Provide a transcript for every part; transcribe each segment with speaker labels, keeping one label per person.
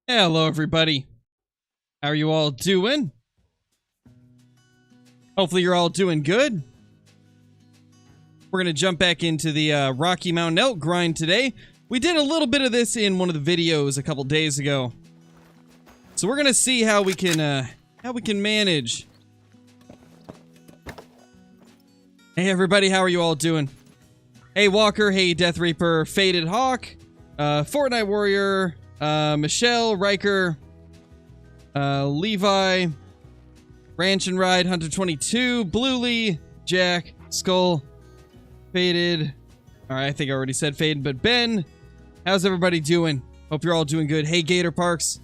Speaker 1: Hello, everybody. How are you all doing? Hopefully you're all doing good. We're going to jump back into the Rocky Mountain Elk grind today. We did a little bit of this in one of the videos a couple days ago. So we're going to see how we can manage. Hey, everybody. How are you all doing? Hey, Walker. Hey, Death Reaper. Faded Hawk. Fortnite Warrior. Michelle, Riker, Levi, Ranch and Ride, Hunter 22, Bluely, Jack, Skull, Faded. Alright, I think I already said Faded, but Ben, how's everybody doing? Hope you're all doing good. Hey, Gator Parks.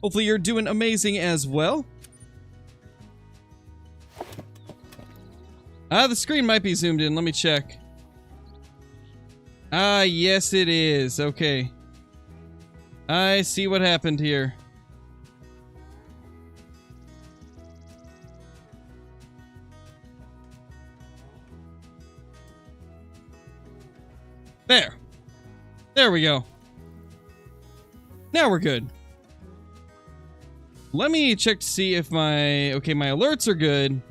Speaker 1: Hopefully you're doing amazing as well. The screen might be zoomed in. Let me check. Yes it is. Okay. I see what happened here. There. There we go. Now we're good. Let me check to see if my alerts are good.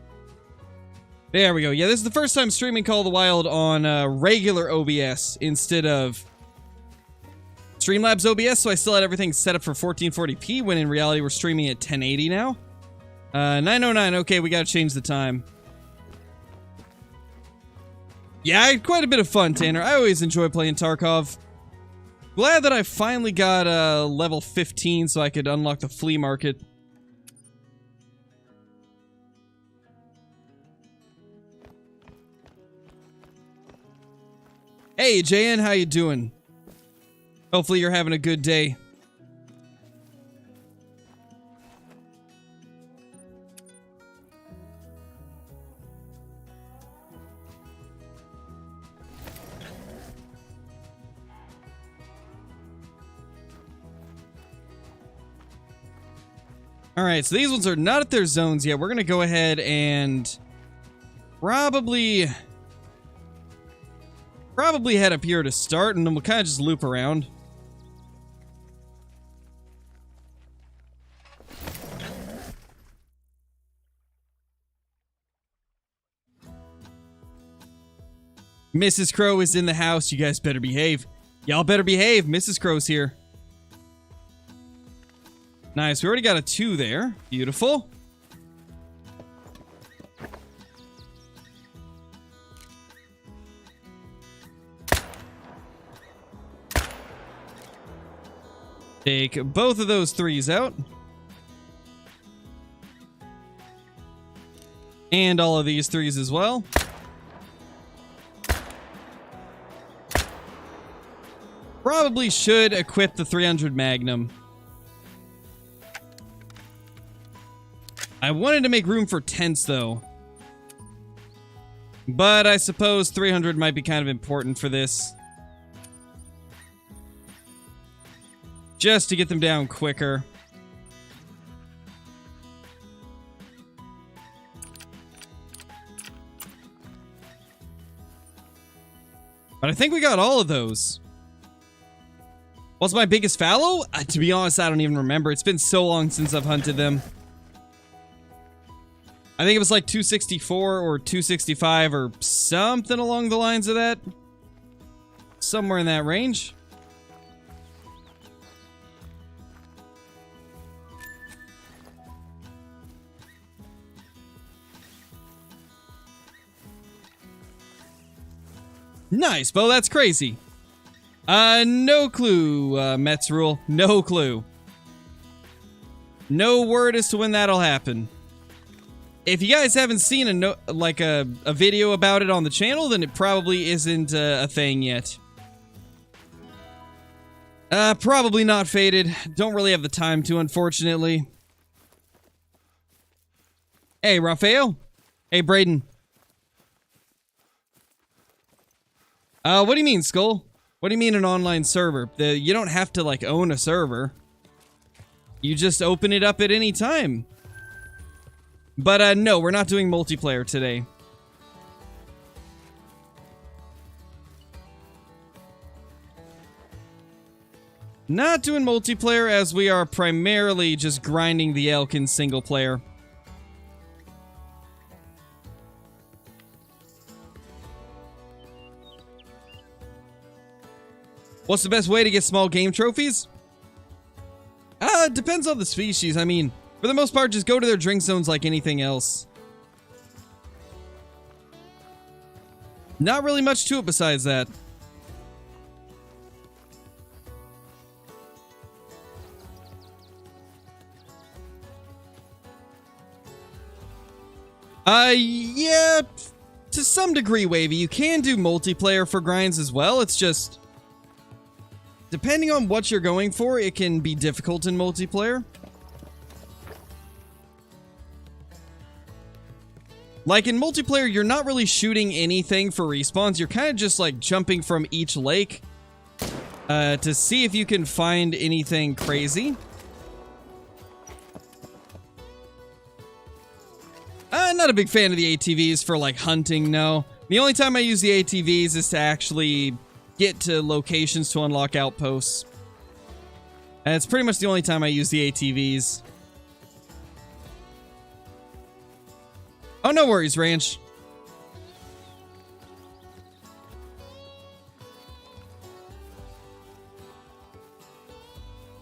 Speaker 1: There we go. Yeah, this is the first time streaming Call of the Wild on regular OBS instead of Streamlabs OBS, so I still had everything set up for 1440p, when in reality we're streaming at 1080 now. 909, okay, we gotta change the time. Yeah, I had quite a bit of fun, Tanner. I always enjoy playing Tarkov. Glad that I finally got level 15 so I could unlock the flea market. Hey, JN, how you doing? Hopefully you're having a good day. Alright, so these ones are not at their zones yet. We're going to go ahead and probably head up here to start, and then we'll kind of just loop around. Mrs. Crow is in the house. You guys better behave. Y'all better behave. Mrs. Crow's here. Nice. We already got a 2 there. Beautiful. Take both of those 3s out. And all of these 3s as well. Probably should equip the 300 Magnum. I wanted to make room for tents, though. But I suppose 300 might be kind of important for this. Just to get them down quicker. But I think we got all of those. What's my biggest fallow? To be honest, I don't even remember. It's been so long since I've hunted them. I think it was like 264 or 265 or something along the lines of that. Somewhere in that range. Nice, Bo, that's crazy. No clue, Mets rule. No clue. No word as to when that'll happen. If you guys haven't seen a video about it on the channel, then it probably isn't a thing yet. Probably not Faded. Don't really have the time to, unfortunately. Hey, Raphael. Hey, Braden. What do you mean, Skull? What do you mean an online server? You don't have to, like, own a server. You just open it up at any time. But, no, we're not doing multiplayer today. Not doing multiplayer as we are primarily just grinding the elk in single player. What's the best way to get small game trophies? It depends on the species. I mean, for the most part, just go to their drink zones like anything else. Not really much to it besides that. Yeah, to some degree, Wavy. You can do multiplayer for grinds as well. It's just, depending on what you're going for, it can be difficult in multiplayer. Like in multiplayer, you're not really shooting anything for respawns. You're kind of just like jumping from each lake to see if you can find anything crazy. I'm not a big fan of the ATVs for like hunting, no. The only time I use the ATVs is to actually get to locations to unlock outposts. And it's pretty much the only time I use the ATVs. Oh, no worries, Ranch.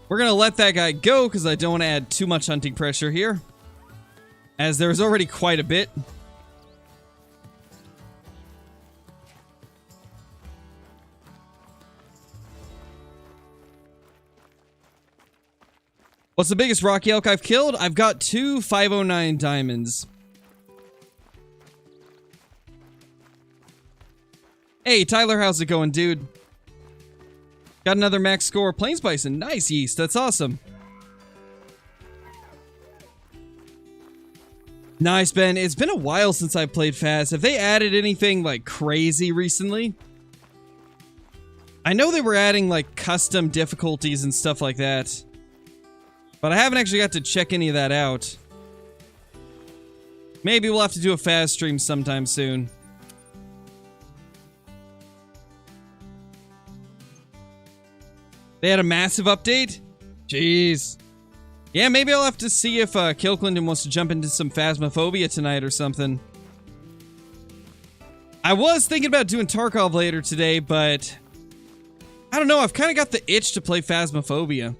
Speaker 1: We're gonna let that guy go because I don't want to add too much hunting pressure here, as there is already quite a bit. What's the biggest rocky elk I've killed? I've got 2 509 diamonds. Hey, Tyler, how's it going, dude? Got another max score. Plains Bison. Nice, Yeast. That's awesome. Nice, Ben. It's been a while since I played Faz. Have they added anything, like, crazy recently? I know they were adding, like, custom difficulties and stuff like that, but I haven't actually got to check any of that out. Maybe we'll have to do a Faz stream sometime soon. They had a massive update? Jeez. Yeah, maybe I'll have to see if Kilclinden wants to jump into some Phasmophobia tonight or something. I was thinking about doing Tarkov later today, but I don't know, I've kind of got the itch to play Phasmophobia.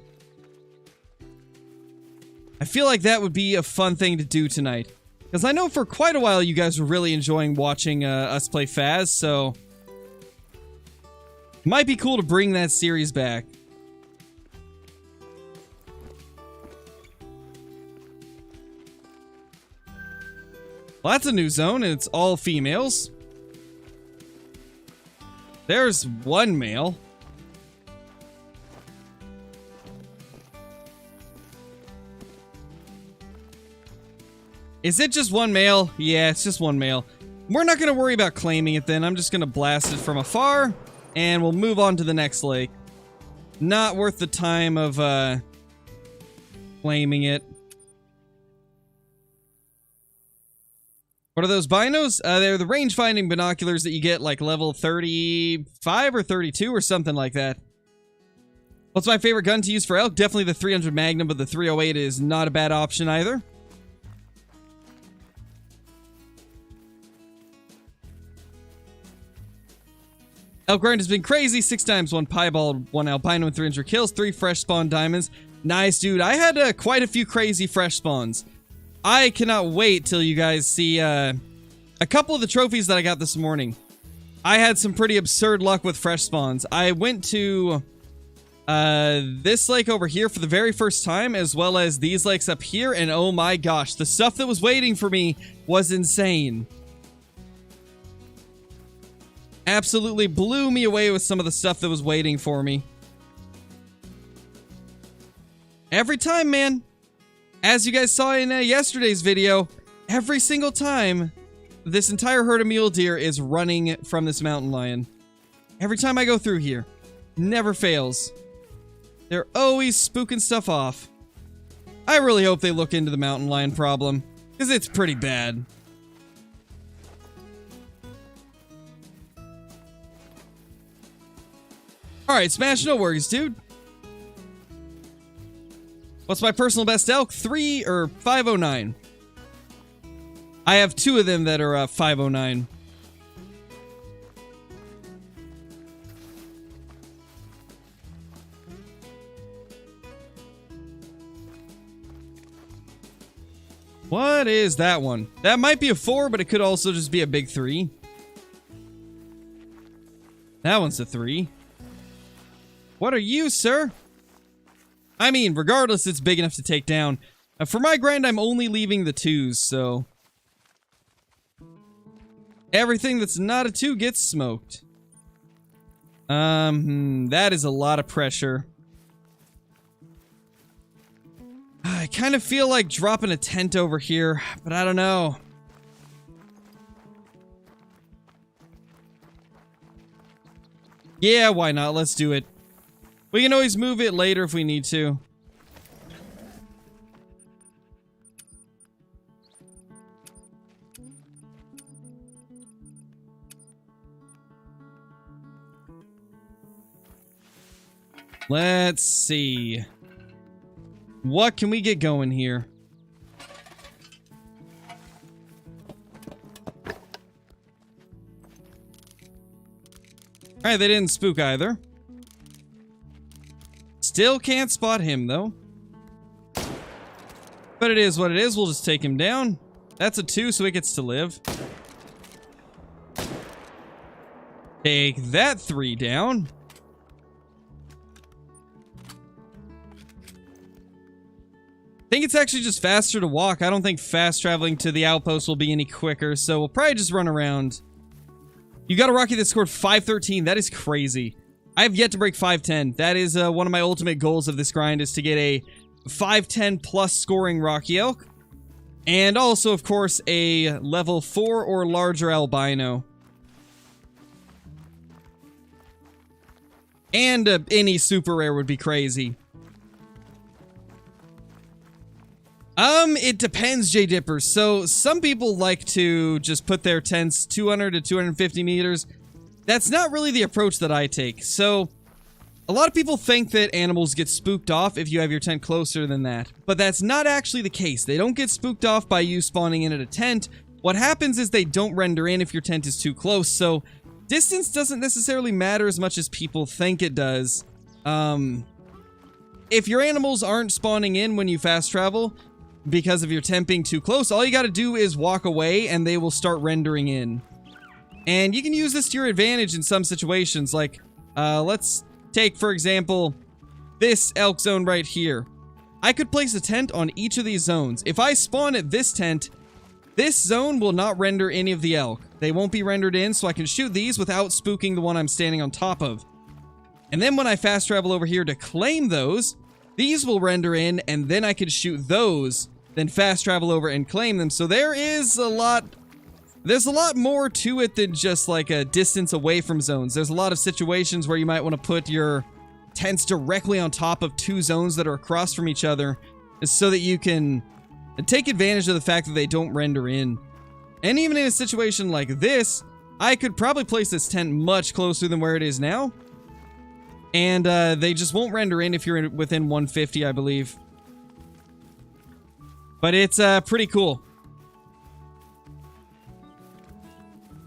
Speaker 1: I feel like that would be a fun thing to do tonight, because I know for quite a while you guys were really enjoying watching us play Phaz, so might be cool to bring that series back. Well, that's a new zone, and it's all females. There's one male. Is it just one male? Yeah, it's just one male. We're not going to worry about claiming it then. I'm just going to blast it from afar, and we'll move on to the next lake. Not worth the time of claiming it. What are those binos? They're the range-finding binoculars that you get like level 35 or 32 or something like that. What's my favorite gun to use for elk? Definitely the 300 Magnum, but the 308 is not a bad option either. Elk grind has been crazy. 6 times, 1 piebald, 1 albino, and 300 kills, 3 fresh spawn diamonds. Nice, dude. I had quite a few crazy fresh spawns. I cannot wait till you guys see a couple of the trophies that I got this morning. I had some pretty absurd luck with fresh spawns. I went to this lake over here for the very first time, as well as these lakes up here, and oh my gosh, the stuff that was waiting for me was insane. Absolutely blew me away with some of the stuff that was waiting for me. Every time, man. As you guys saw in yesterday's video, every single time, this entire herd of mule deer is running from this mountain lion. Every time I go through here. Never fails. They're always spooking stuff off. I really hope they look into the mountain lion problem, because it's pretty bad. Alright, Smash, no worries, dude. What's my personal best elk? 509. I have 2 of them that are 509. What is that one? That might be a 4, but it could also just be a big 3. That one's a 3. What are you, sir? I mean, regardless, it's big enough to take down. For my grind, I'm only leaving the 2s, so... everything that's not a 2 gets smoked. That is a lot of pressure. I kind of feel like dropping a tent over here, but I don't know. Yeah, why not? Let's do it. We can always move it later if we need to. Let's see. What can we get going here? Alright, they didn't spook either. Still can't spot him, though. But it is what it is. We'll just take him down. That's a 2, so he gets to live. Take that 3 down. I think it's actually just faster to walk. I don't think fast traveling to the outpost will be any quicker, so we'll probably just run around. You got a Rocky that scored 513. That is crazy. I have yet to break 510. That is one of my ultimate goals of this grind, is to get a 510 plus scoring Rocky Elk. And also, of course, a level 4 or larger albino. And any super rare would be crazy. It depends, J Dippers. So some people like to just put their tents 200 to 250 meters. That's not really the approach that I take. So a lot of people think that animals get spooked off if you have your tent closer than that, but that's not actually the case. They don't get spooked off by you spawning in at a tent. What happens is they don't render in if your tent is too close. So distance doesn't necessarily matter as much as people think it does. If your animals aren't spawning in when you fast travel because of your tent being too close, all you got to do is walk away and they will start rendering in. And you can use this to your advantage in some situations. Like, let's take, for example, this elk zone right here. I could place a tent on each of these zones. If I spawn at this tent, this zone will not render any of the elk. They won't be rendered in, so I can shoot these without spooking the one I'm standing on top of. And then when I fast travel over here to claim those, these will render in, and then I could shoot those, then fast travel over and claim them. So there's a lot more to it than just like a distance away from zones. There's a lot of situations where you might want to put your tents directly on top of 2 zones that are across from each other, so that you can take advantage of the fact that they don't render in. And even in a situation like this, I could probably place this tent much closer than where it is now. And they just won't render in if you're within 150, I believe. But it's pretty cool.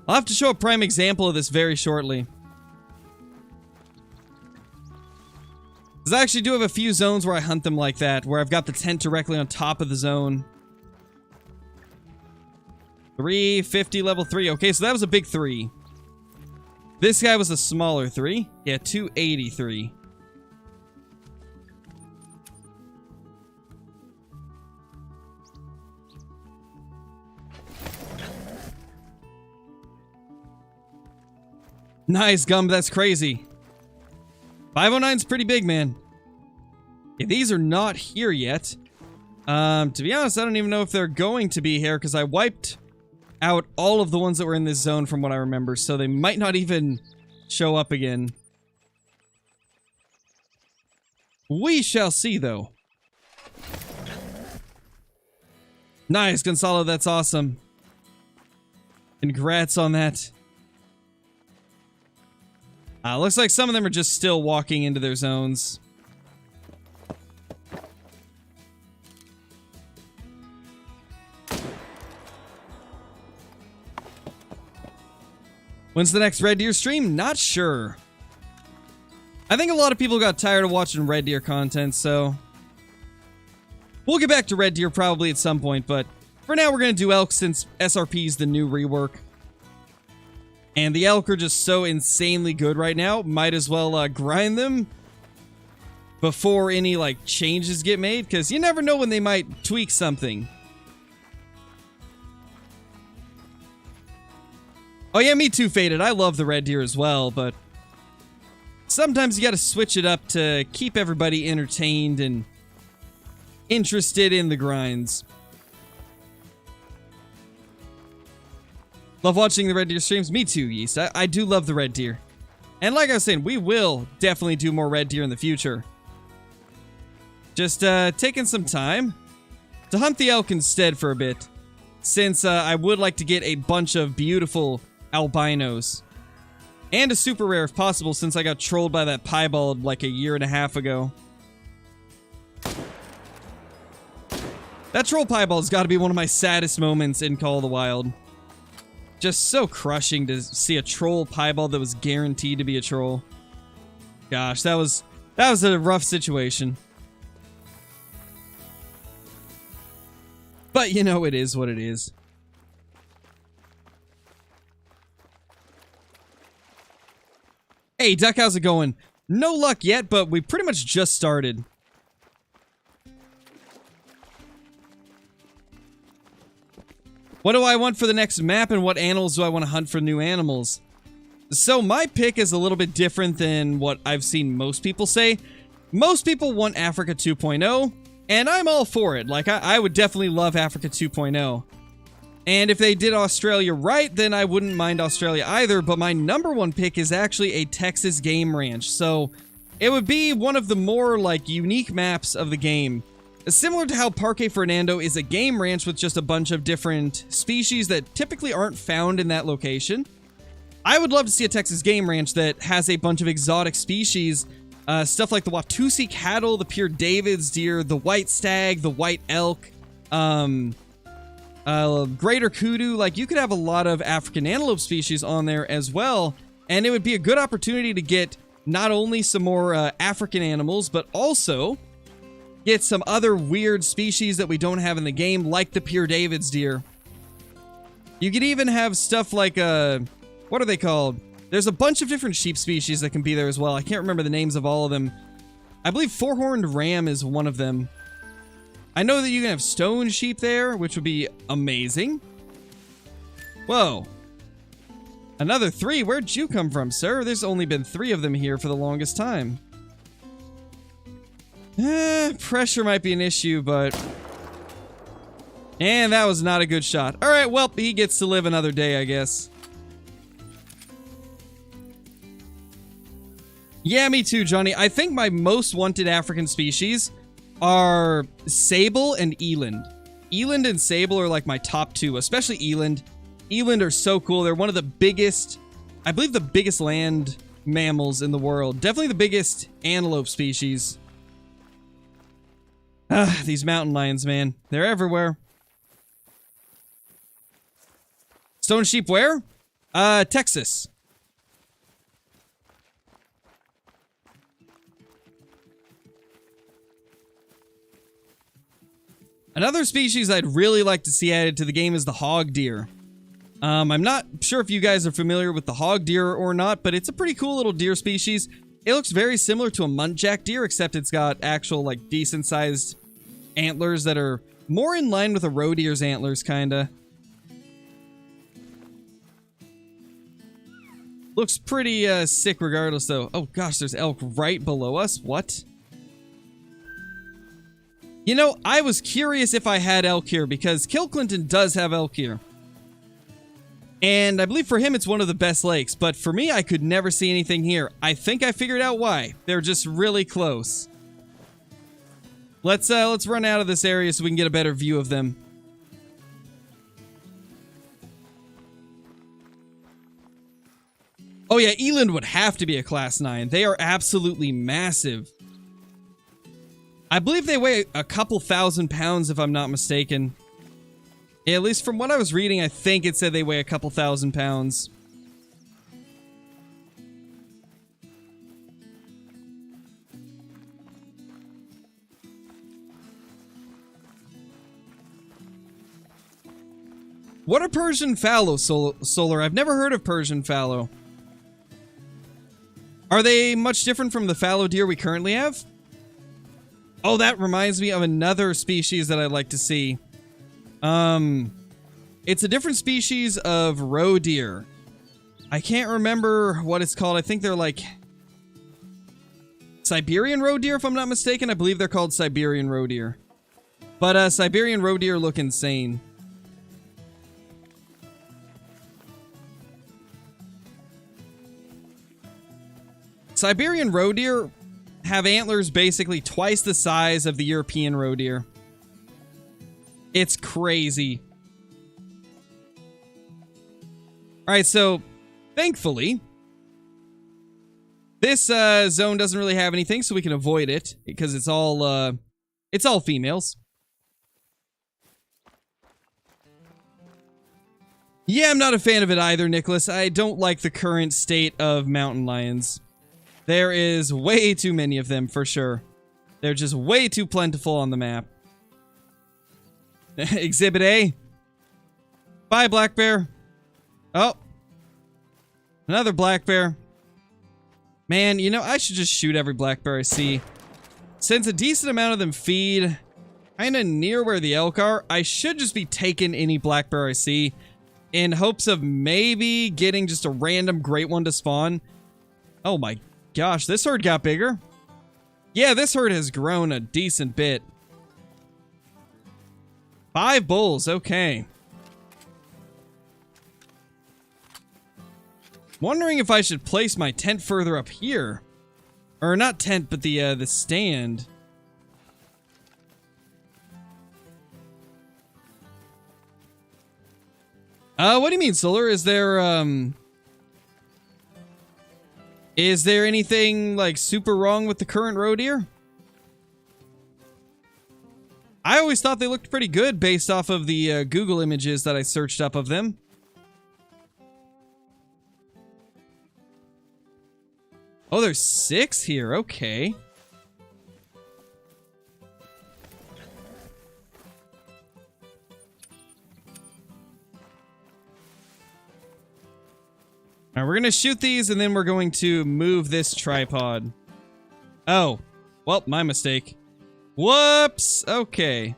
Speaker 1: I'll have to show a prime example of this very shortly. Because I actually do have a few zones where I hunt them like that, where I've got the tent directly on top of the zone. 350 level 3. Okay, so that was a big 3. This guy was a smaller 3. Yeah, 283. Nice, Gum. That's crazy. 509's pretty big, man. Yeah, these are not here yet. To be honest, I don't even know if they're going to be here, because I wiped out all of the ones that were in this zone from what I remember, so they might not even show up again. We shall see, though. Nice, Gonzalo. That's awesome. Congrats on that. Looks like some of them are just still walking into their zones. When's the next Red Deer stream? Not sure. I think a lot of people got tired of watching Red Deer content, so we'll get back to Red Deer probably at some point, but for now we're going to do elk since SRP is the new rework. And the elk are just so insanely good right now, might as well grind them before any like changes get made, because you never know when they might tweak something. Oh yeah, me too, Faded. I love the Red Deer as well, but sometimes you gotta switch it up to keep everybody entertained and interested in the grinds. Love watching the Red Deer streams. Me too, Yeast. I do love the Red Deer. And like I was saying, we will definitely do more Red Deer in the future. Just taking some time to hunt the elk instead for a bit, since I would like to get a bunch of beautiful albinos. And a super rare if possible, since I got trolled by that piebald like a year and a half ago. That troll piebald's got to be one of my saddest moments in Call of the Wild. Just so crushing to see a troll piebald that was guaranteed to be a troll. Gosh, that was a rough situation. But you know, it is what it is. Hey, Duck, how's it going? No luck yet, but we pretty much just started. What do I want for the next map, and what animals do I want to hunt for new animals? So my pick is a little bit different than what I've seen most people say. Most people want Africa 2.0, and I'm all for it. Like, I would definitely love Africa 2.0. And if they did Australia right, then I wouldn't mind Australia either, but my number one pick is actually a Texas game ranch. So it would be one of the more, like, unique maps of the game. Similar to how Parque Fernando is a game ranch with just a bunch of different species that typically aren't found in that location. I would love to see a Texas game ranch that has a bunch of exotic species, stuff like the Watusi cattle, the pure David's deer, the white stag, the white elk, greater kudu. Like, you could have a lot of African antelope species on there as well, and it would be a good opportunity to get not only some more African animals, but also get some other weird species that we don't have in the game, like the pure David's deer. You could even have stuff like, what are they called? There's a bunch of different sheep species that can be there as well. I can't remember the names of all of them. I believe four-horned ram is one of them. I know that you can have stone sheep there, which would be amazing. Whoa. Another 3? Where'd you come from, sir? There's only been 3 of them here for the longest time. Pressure might be an issue, but... And that was not a good shot. Alright, well, he gets to live another day, I guess. Yeah, me too, Johnny. I think my most wanted African species are sable and eland. Eland and sable are like my top 2, especially eland. Eland are so cool. They're one of the biggest, I believe the biggest land mammals in the world. Definitely the biggest antelope species. These mountain lions, man. They're everywhere. Stone sheep where? Texas. Another species I'd really like to see added to the game is the hog deer. I'm not sure if you guys are familiar with the hog deer or not, but it's a pretty cool little deer species. It looks very similar to a muntjac deer, except it's got actual, like, decent-sized antlers that are more in line with a roe deer's antlers, kinda. Looks pretty sick regardless, though. Oh gosh, there's elk right below us. What? You know, I was curious if I had elk here, because Kill Clinton does have elk here. And I believe for him it's one of the best lakes, but for me, I could never see anything here. I think I figured out why. They're just really close. Let's run out of this area so we can get a better view of them. Oh yeah, eland would have to be a class 9. They are absolutely massive. I believe they weigh a couple thousand pounds, if I'm not mistaken. At least from what I was reading, I think it said they weigh a couple thousand pounds. What are Persian fallow, Solar? I've never heard of Persian fallow. Are they much different from the fallow deer we currently have? Oh, that reminds me of another species that I'd like to see. It's a different species of roe deer. I can't remember what it's called. I think they're like Siberian roe deer, if I'm not mistaken. I believe they're called Siberian roe deer. But Siberian roe deer look insane. Siberian roe deer have antlers basically twice the size of the European roe deer. It's crazy. Alright, so thankfully, this zone doesn't really have anything, so we can avoid it because it's all females. Yeah, I'm not a fan of it either, Nicholas. I don't like the current state of mountain lions. There is way too many of them, for sure. They're just way too plentiful on the map. Exhibit A. Bye, black bear. Oh. Another black bear. Man, you know, I should just shoot every black bear I see. Since a decent amount of them feed kinda near where the elk are, I should just be taking any black bear I see in hopes of maybe getting just a random great one to spawn. Oh my gosh, this herd got bigger. Yeah, this herd has grown a decent bit. 5 bulls, okay. Wondering if I should place my tent further up here. Or not tent, but the stand. What do you mean, Solar? Is there anything, like, super wrong with the current roe deer? I always thought they looked pretty good based off of the Google images that I searched up of them. Oh, there's 6 here. Okay. All right, we're going to shoot these, and then we're going to move this tripod. Oh. Well, my mistake. Whoops! Okay.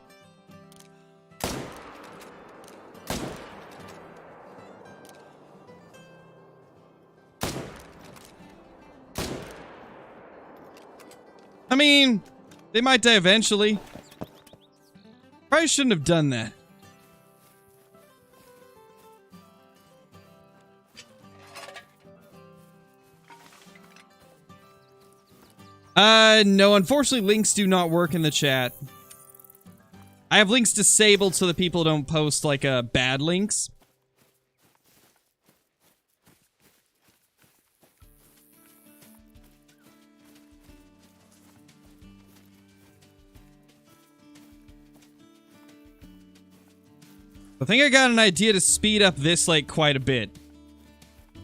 Speaker 1: I mean, they might die eventually. Probably shouldn't have done that. No, unfortunately, links do not work in the chat. I have links disabled so that people don't post, like, bad links. I think I got an idea to speed up this, like, quite a bit. I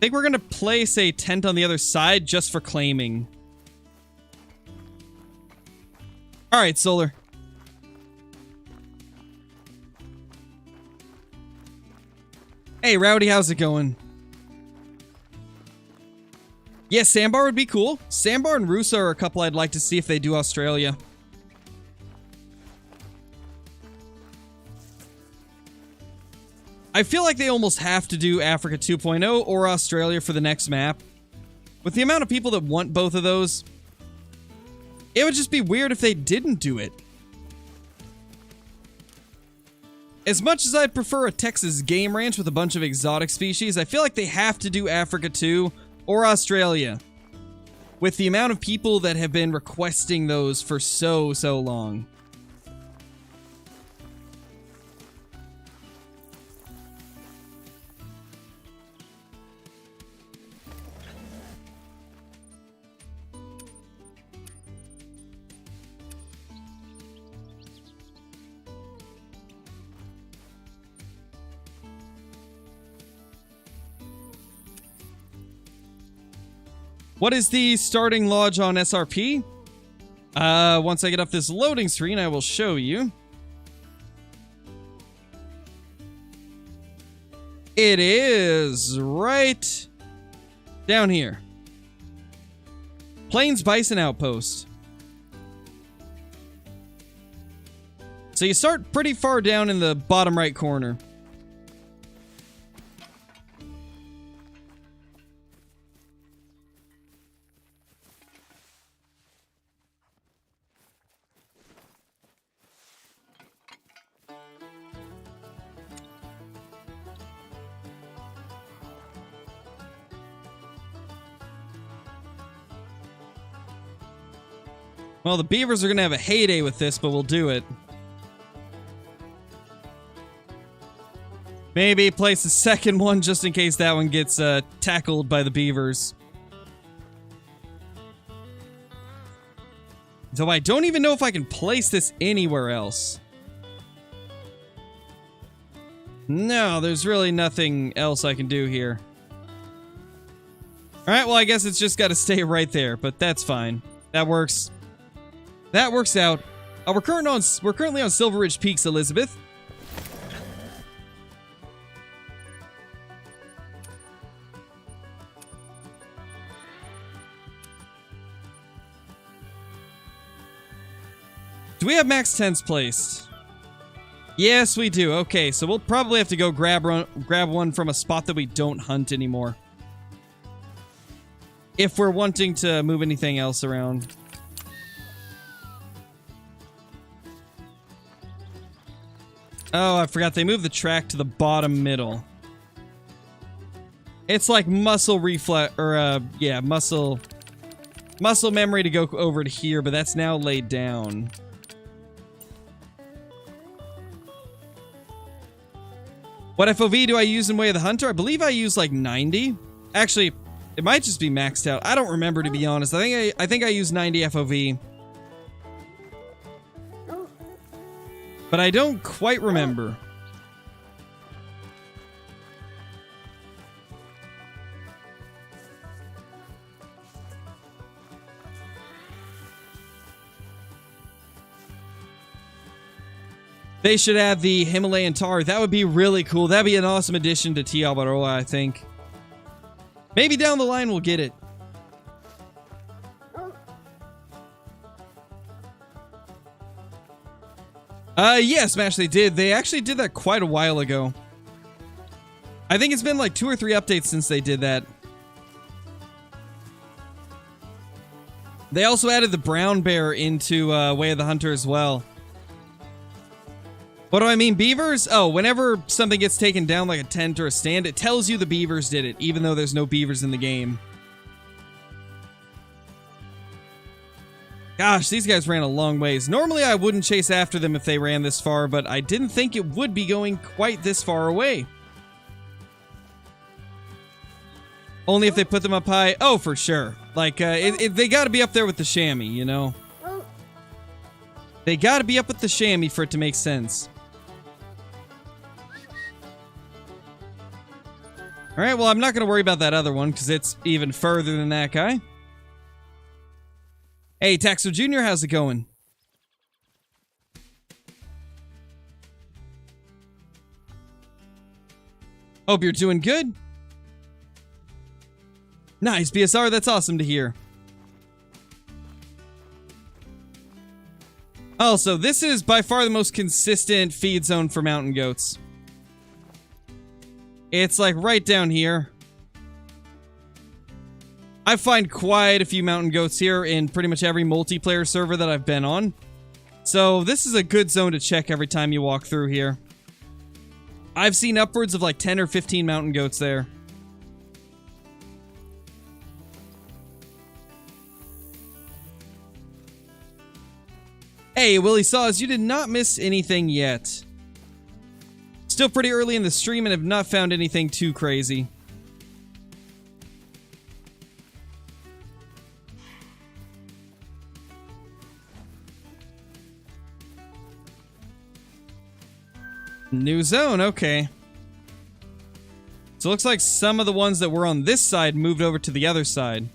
Speaker 1: think we're gonna place a tent on the other side just for claiming. Alright, Solar. Hey, Rowdy, how's it going? Yeah, Sandbar would be cool. Sandbar and Rusa are a couple I'd like to see if they do Australia. I feel like they almost have to do Africa 2.0 or Australia for the next map. With the amount of people that want both of those, it would just be weird if they didn't do it. As much as I'd prefer a Texas game ranch with a bunch of exotic species, I feel like they have to do Africa 2 or Australia. With the amount of people that have been requesting those for so long. What is the starting lodge on SRP? Once I get off this loading screen, I will show you. It is right down here. Plains Bison Outpost. So you start pretty far down in the bottom right corner. Well, the beavers are going to have a heyday with this, but we'll do it. Maybe place the second one just in case that one gets tackled by the beavers. So I don't even know if I can place this anywhere else. No, there's really nothing else I can do here. Alright, well I guess it's just got to stay right there, but that's fine. That works. That works out. We're currently on Silver Ridge Peaks, Elizabeth. Do we have max tents placed? Yes, we do. Okay, so we'll probably have to go grab one from a spot that we don't hunt anymore. If we're wanting to move anything else around. Oh, I forgot they moved the track to the bottom middle. It's like muscle reflex, or yeah, muscle memory to go over to here, but that's now laid down. What FOV do I use in Way of the Hunter? I believe I use like 90. Actually, it might just be maxed out. I don't remember, to be honest. I think I use 90 FOV. But I don't quite remember. They should add the Himalayan tar. That would be really cool. That'd be an awesome addition to T. Albaroa, I think. Maybe down the line we'll get it. Yeah, Smash, they did. They actually did that quite a while ago. I think it's been like 2 or 3 updates since they did that. They also added the brown bear into Way of the Hunter as well. What do I mean, beavers? Oh, whenever something gets taken down like a tent or a stand, it tells you the beavers did it, even though there's no beavers in the game. Gosh, these guys ran a long ways. Normally I wouldn't chase after them if they ran this far, but I didn't think it would be going quite this far away. Only if they put them up high. Oh, for sure. Like, they gotta be up there with the chamois, you know? They gotta be up with the chamois for it to make sense. Alright, well, I'm not gonna worry about that other one, because it's even further than that guy. Hey, Taxo Jr., how's it going? Hope you're doing good. Nice, BSR, that's awesome to hear. Also, this is by far the most consistent feed zone for mountain goats. It's like right down here. I find quite a few mountain goats here in pretty much every multiplayer server that I've been on. So this is a good zone to check every time you walk through here. I've seen upwards of like 10 or 15 mountain goats there. Hey, Willie Saws, you did not miss anything yet. Still pretty early in the stream and have not found anything too crazy. New zone, okay. So it looks like some of the ones that were on this side moved over to the other side.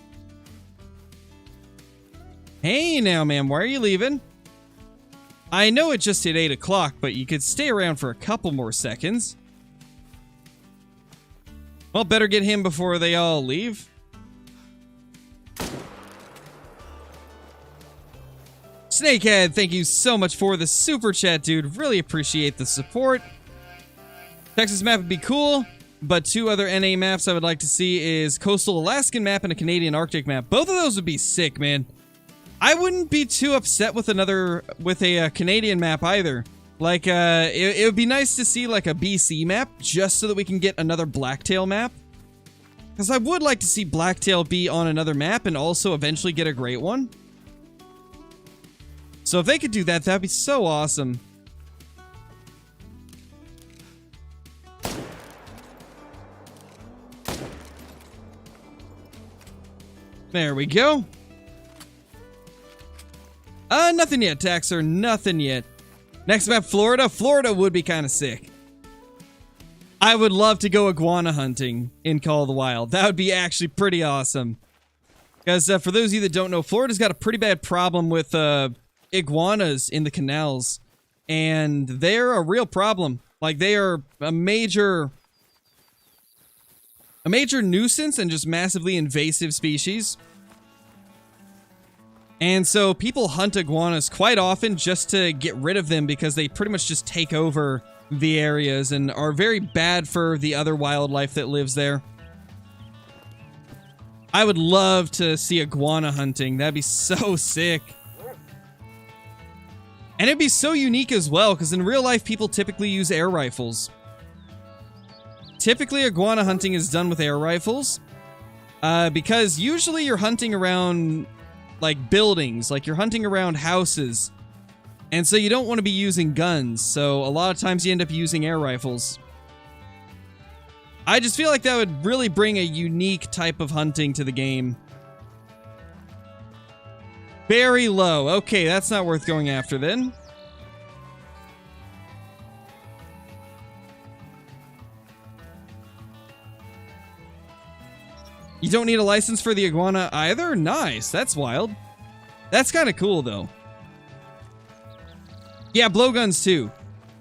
Speaker 1: Hey now, ma'am, why are you leaving? I know it just hit 8 o'clock, but you could stay around for a couple more seconds. Well, better get him before they all leave. Snakehead, thank you so much for the super chat, dude. Really appreciate the support. Texas map would be cool, but 2 other NA maps I would like to see is Coastal Alaskan map and a Canadian Arctic map. Both of those would be sick, man. I wouldn't be too upset with a Canadian map either. Like, it would be nice to see like a BC map just so that we can get another Blacktail map. Because I would like to see Blacktail be on another map and also eventually get a great one. So if they could do that, that'd be so awesome. There we go. Nothing yet, Taxer. Nothing yet. Next map, Florida. Florida would be kind of sick. I would love to go iguana hunting in Call of the Wild. That would be actually pretty awesome. Because for those of you that don't know, Florida's got a pretty bad problem with iguanas in the canals. And they're a real problem. Like, they are a major nuisance and just massively invasive species. And so people hunt iguanas quite often just to get rid of them because they pretty much just take over the areas and are very bad for the other wildlife that lives there. I would love to see iguana hunting. That'd be so sick. And it'd be so unique as well because in real life people typically use air rifles. Typically iguana hunting is done with air rifles because usually you're hunting around like buildings, like you're hunting around houses. And so you don't want to be using guns, so a lot of times you end up using air rifles. I just feel like that would really bring a unique type of hunting to the game. Very low. Okay, that's not worth going after then. You don't need a license for the iguana either? Nice. That's wild. That's kind of cool, though. Yeah, blowguns, too.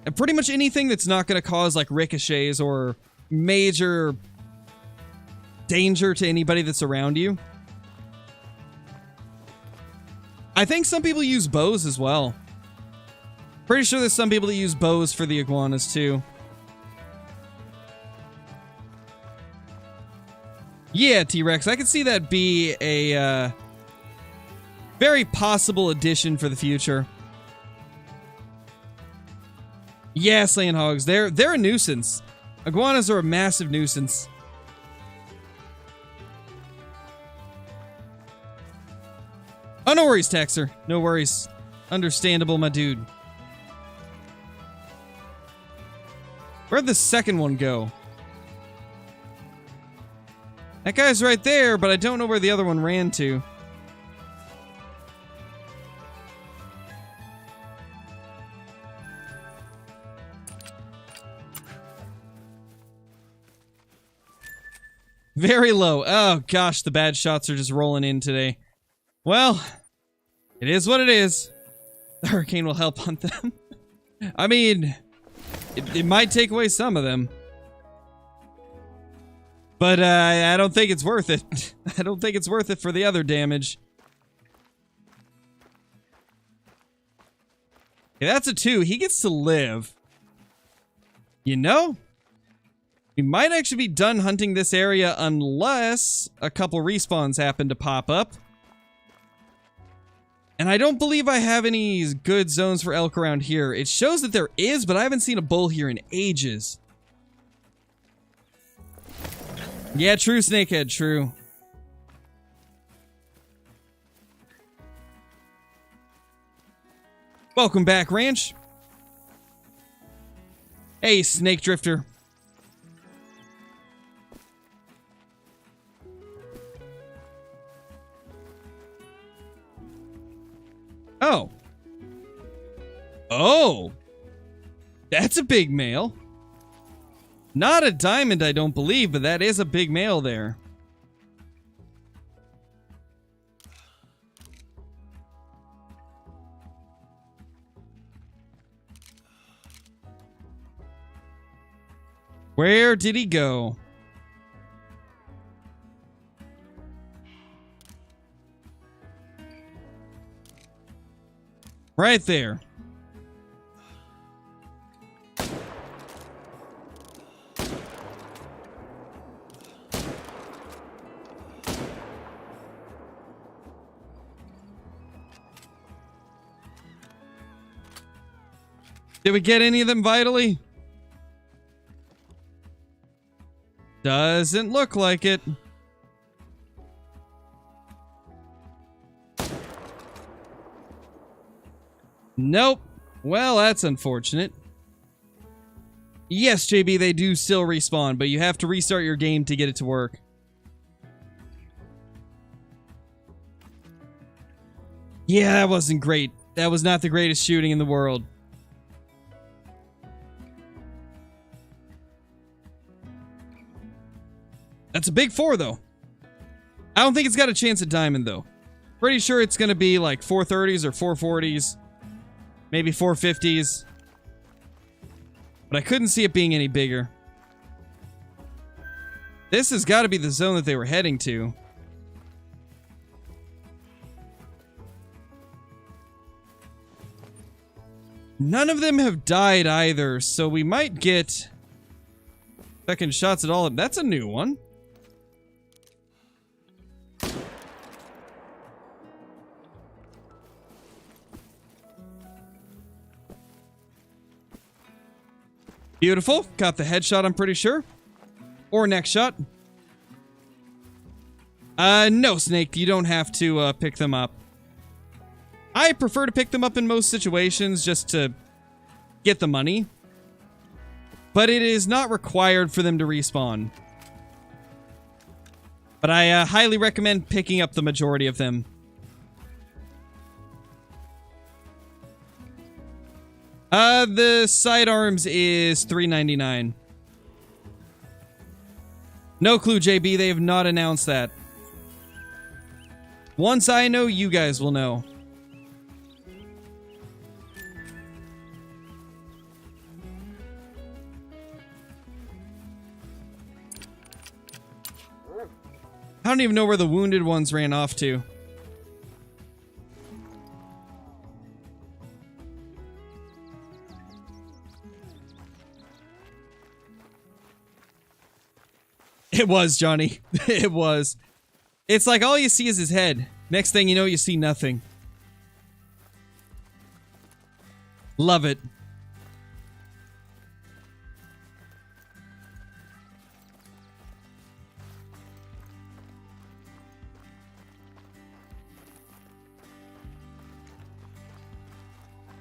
Speaker 1: And pretty much anything that's not going to cause, like, ricochets or major danger to anybody that's around you. I think some people use bows as well. Pretty sure there's some people that use bows for the iguanas, too. Yeah, T-Rex, I could see that be a very possible addition for the future. Yeah, slaying hogs. They're a nuisance. Iguanas are a massive nuisance. Oh, no worries, Taxer. No worries. Understandable, my dude. Where'd the second one go? That guy's right there, but I don't know where the other one ran to. Very low. Oh, gosh, the bad shots are just rolling in today. Well, it is what it is. The hurricane will help hunt them. I mean, it might take away some of them. But I don't think it's worth it. I don't think it's worth it for the other damage. Okay, that's a 2. He gets to live. You know? We might actually be done hunting this area unless a couple respawns happen to pop up. And I don't believe I have any good zones for elk around here. It shows that there is, but I haven't seen a bull here in ages. Yeah, true, Snakehead, true. Welcome back, Ranch. Hey, Snake Drifter. Oh. Oh. That's a big male. Not a diamond, I don't believe, but that is a big male there. Where did he go? Right there. Did we get any of them vitally? Doesn't look like it. Nope. Well, that's unfortunate. Yes, JB, they do still respawn, but you have to restart your game to get it to work. Yeah, that wasn't great. That was not the greatest shooting in the world. That's a big 4, though. I don't think it's got a chance at diamond, though. Pretty sure it's going to be like 430s or 440s. Maybe 450s. But I couldn't see it being any bigger. This has got to be the zone that they were heading to. None of them have died either, so we might get second shots at all of them. That's a new one. Beautiful. Got the headshot, I'm pretty sure. Or next shot. No, Snake. You don't have to pick them up. I prefer to pick them up in most situations just to get the money. But it is not required for them to respawn. But I highly recommend picking up the majority of them. The sidearms is $3.99. No clue, JB. They have not announced that. Once I know, you guys will know. I don't even know where the wounded ones ran off to. It was, Johnny. It was. It's like all you see is his head. Next thing you know, you see nothing. Love it.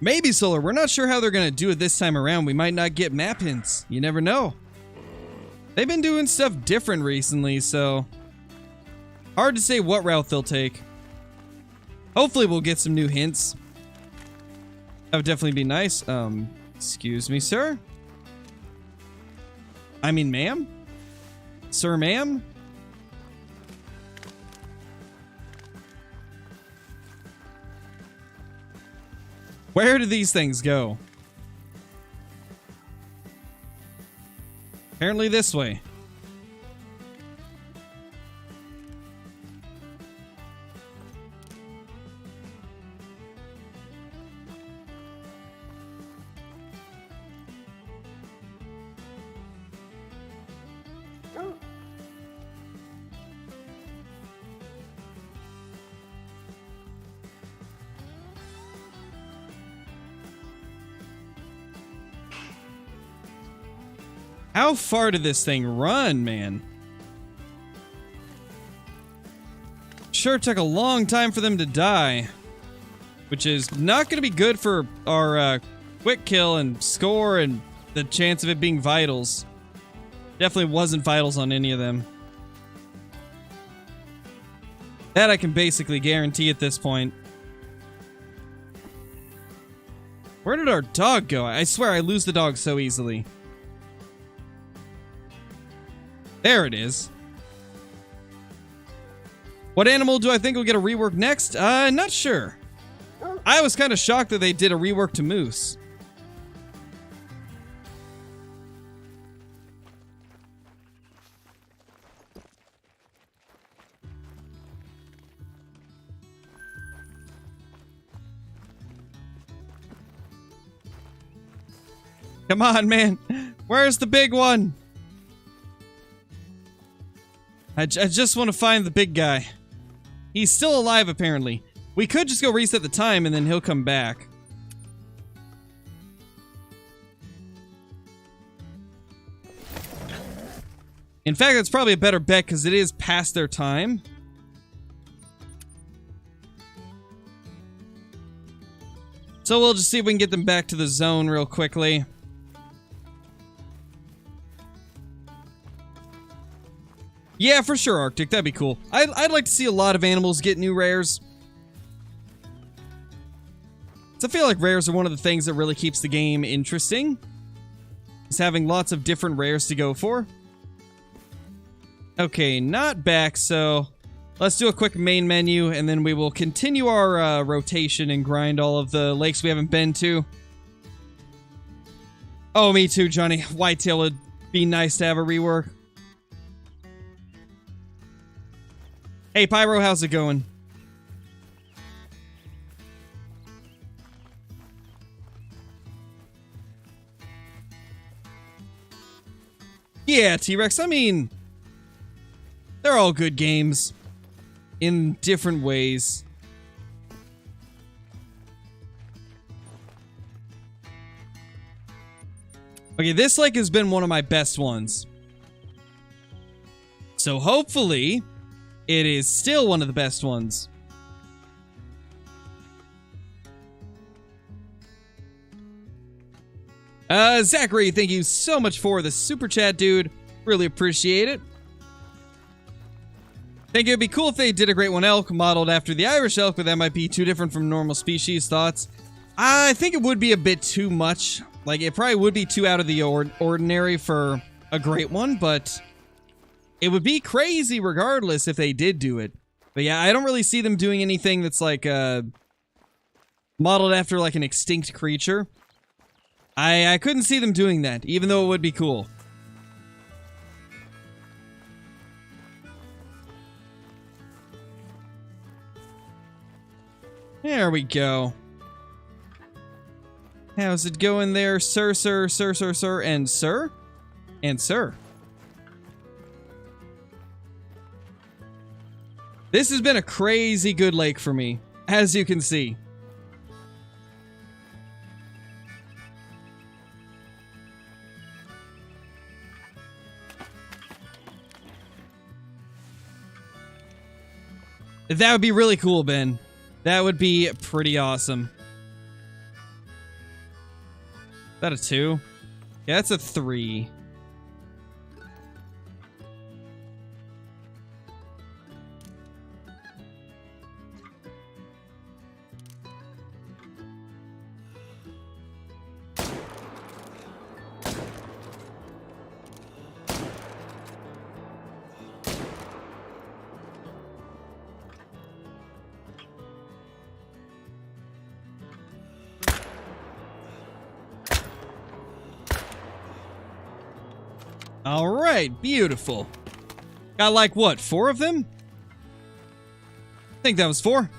Speaker 1: Maybe, Solar. We're not sure how they're going to do it this time around. We might not get map hints. You never know. They've been doing stuff different recently, so hard to say what route they'll take. Hopefully we'll get some new hints. That would definitely be nice. Excuse me, sir? I mean, ma'am? Sir, ma'am? Where do these things go? Apparently this way. How far did this thing run, man? Sure took a long time for them to die. Which is not going to be good for our quick kill and score and the chance of it being vitals. Definitely wasn't vitals on any of them. That I can basically guarantee at this point. Where did our dog go? I swear I lose the dog so easily. There it is. What animal do I think will get a rework next? Not sure. I was kind of shocked that they did a rework to moose. Come on, man. Where's the big one? I just want to find the big guy. He's still alive, apparently. We could just go reset the time and then he'll come back. In fact, that's probably a better bet because it is past their time. So we'll just see if we can get them back to the zone real quickly. Yeah, for sure, Arctic. That'd be cool. I'd like to see a lot of animals get new rares. So I feel like rares are one of the things that really keeps the game interesting. Is having lots of different rares to go for. Okay, not back, so let's do a quick main menu, and then we will continue our rotation and grind all of the lakes we haven't been to. Oh, me too, Johnny. Whitetail would be nice to have a rework. Hey, Pyro, how's it going? Yeah, T-Rex, I mean, they're all good games in different ways. Okay, this lake has been one of my best ones. So hopefully, it is still one of the best ones. Zachary, thank you so much for the super chat, dude. Really appreciate it. Think it'd be cool if they did a great one elk modeled after the Irish elk, but that might be too different from normal species. Thoughts? I think it would be a bit too much. Like, it probably would be too out of the ordinary for a great one, but it would be crazy regardless if they did do it. But yeah, I don't really see them doing anything that's like modeled after like an extinct creature. I couldn't see them doing that, even though it would be cool. There we go. How's it going there, sir, sir, sir, sir, sir, and sir? And sir. This has been a crazy good lake for me, as you can see. That would be really cool, Ben. That would be pretty awesome. Is that a 2? Yeah, that's a 3. Alright, beautiful. Got like, what, 4 of them? I think that was 4.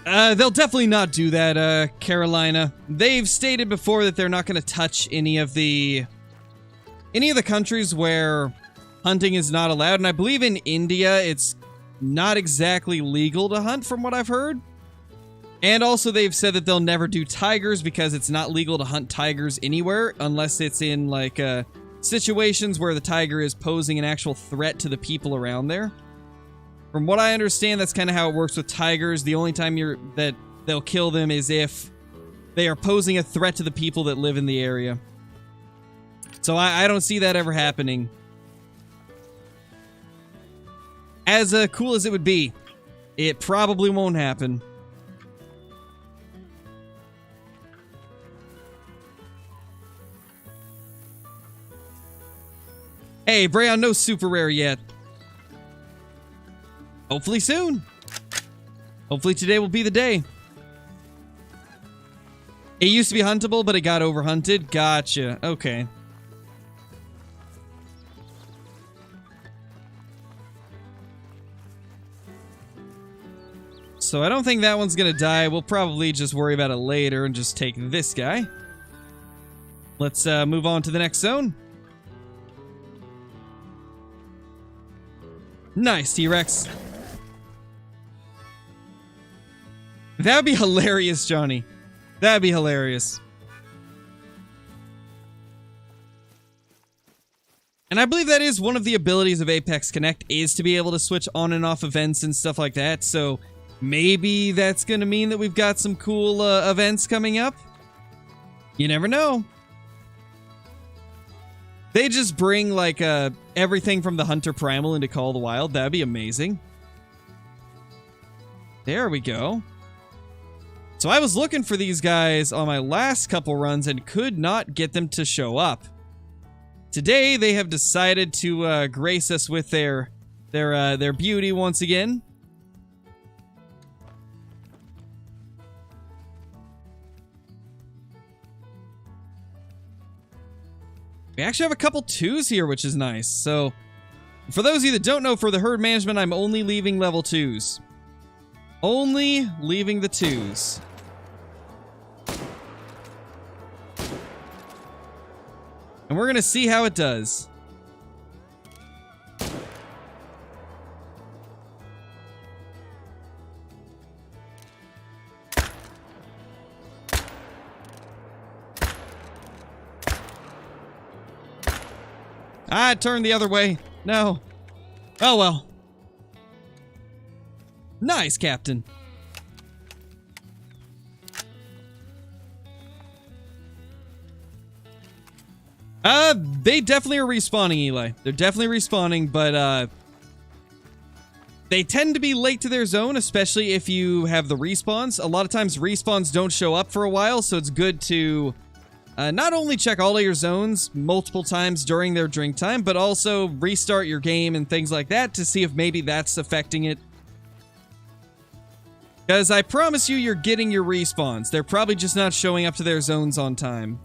Speaker 1: They'll definitely not do that, Carolina. They've stated before that they're not going to touch any of the countries where hunting is not allowed, and I believe in India it's not exactly legal to hunt from what I've heard. And also they've said that they'll never do tigers because it's not legal to hunt tigers anywhere unless it's in like situations where the tiger is posing an actual threat to the people around there. From what I understand, that's kind of how it works with tigers. The only time that they'll kill them is if they are posing a threat to the people that live in the area. So I don't see that ever happening. As cool as it would be, it probably won't happen. Hey, Brayon, no super rare yet. Hopefully soon. Hopefully today will be the day. It used to be huntable, but it got overhunted. Gotcha. Okay. So I don't think that one's gonna die. We'll probably just worry about it later and just take this guy. Let's move on to the next zone. Nice, T-Rex. That would be hilarious, Johnny. That'd be hilarious. And I believe that is one of the abilities of Apex Connect, is to be able to switch on and off events and stuff like that. So maybe that's going to mean that we've got some cool events coming up. You never know. They just bring like everything from the Hunter Primal into Call of the Wild. That'd be amazing. There we go. So I was looking for these guys on my last couple runs and could not get them to show up. Today they have decided to grace us with their beauty once again. We actually have a couple 2s here, which is nice. So, for those of you that don't know, for the herd management, I'm only leaving level 2s. Only leaving the 2s. And we're going to see how it does. I turned the other way. No. Oh well. Nice, Captain. They definitely are respawning, Eli. They're definitely respawning, but they tend to be late to their zone, especially if you have the respawns. A lot of times respawns don't show up for a while, so it's good to not only check all of your zones multiple times during their drink time, but also restart your game and things like that to see if maybe that's affecting it. Because I promise you, you're getting your respawns. They're probably just not showing up to their zones on time.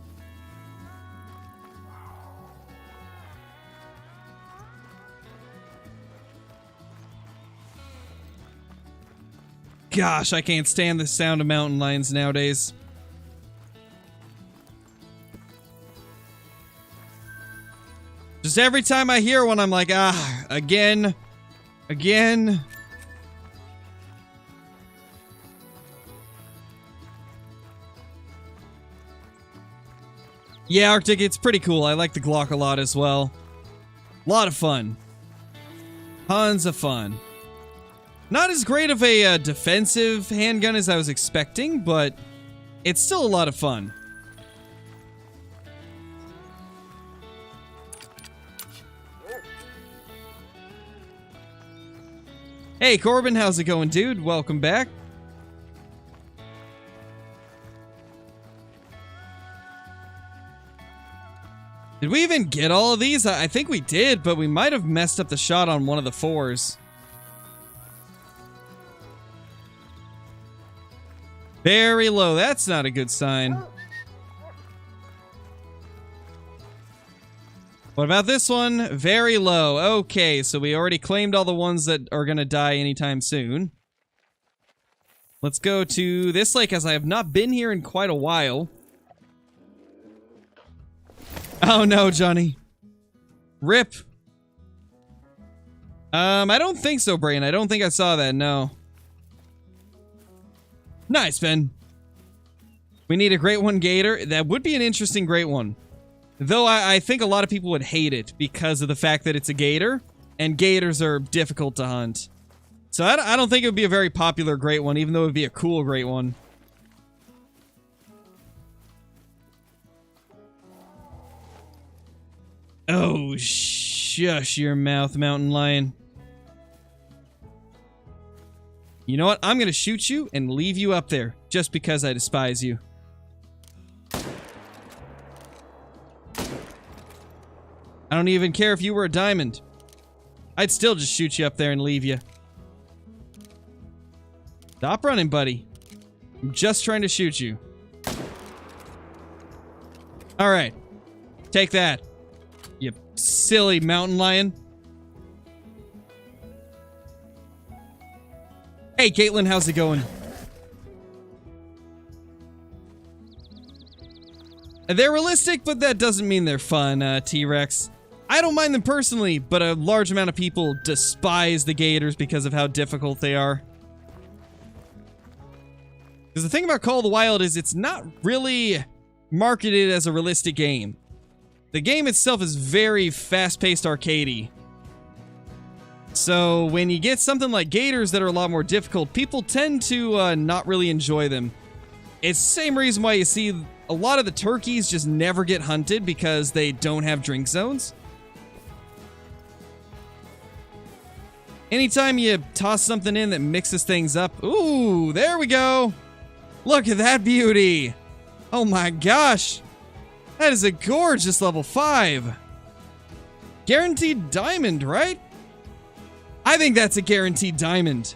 Speaker 1: Gosh, I can't stand the sound of mountain lions nowadays. Just every time I hear one, I'm like, ah, again. Yeah, Arctic, it's pretty cool. I like the Glock a lot as well. A lot of fun. Tons of fun. Not as great of a defensive handgun as I was expecting, but it's still a lot of fun. Hey, Corbin, how's it going, dude? Welcome back. Did we even get all of these? I think we did, but we might have messed up the shot on one of the 4s. Very low. That's not a good sign. What about this one? Very low. Okay, so we already claimed all the ones that are going to die anytime soon. Let's go to this lake, as I have not been here in quite a while. Oh no, Johnny. Rip. I don't think so, Brain. I don't think I saw that, no. Nice, Ben. We need a Great One Gator. That would be an interesting Great One. Though I think a lot of people would hate it because of the fact that it's a gator, and gators are difficult to hunt. So I don't think it would be a very popular Great One, even though it would be a cool Great One. Oh, shush your mouth, mountain lion. You know what? I'm going to shoot you and leave you up there, just because I despise you. I don't even care if you were a diamond. I'd still just shoot you up there and leave you. Stop running, buddy. I'm just trying to shoot you. All right. Take that, you silly mountain lion. Hey, Caitlin, how's it going? They're realistic, but that doesn't mean they're fun, T-Rex. I don't mind them personally, but a large amount of people despise the gators because of how difficult they are. Because the thing about Call of the Wild is it's not really marketed as a realistic game. The game itself is very fast-paced arcadey. So when you get something like gators that are a lot more difficult, people tend to not really enjoy them. It's the same reason why you see a lot of the turkeys just never get hunted, because they don't have drink zones. Anytime you toss something in that mixes things up... Ooh, there we go! Look at that beauty! Oh my gosh! That is a gorgeous level 5! Guaranteed diamond, right? I think that's a guaranteed diamond.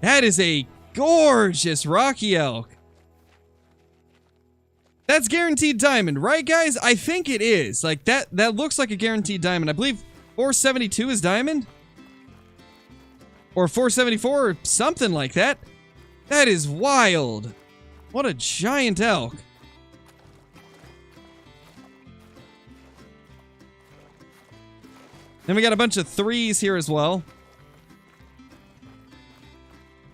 Speaker 1: That is a gorgeous rocky elk. That's guaranteed diamond, right guys? I think it is. Like, that looks like a guaranteed diamond. I believe 472 is diamond? Or 474 or something like that. That is wild. What a giant elk. Then we got a bunch of 3s here as well.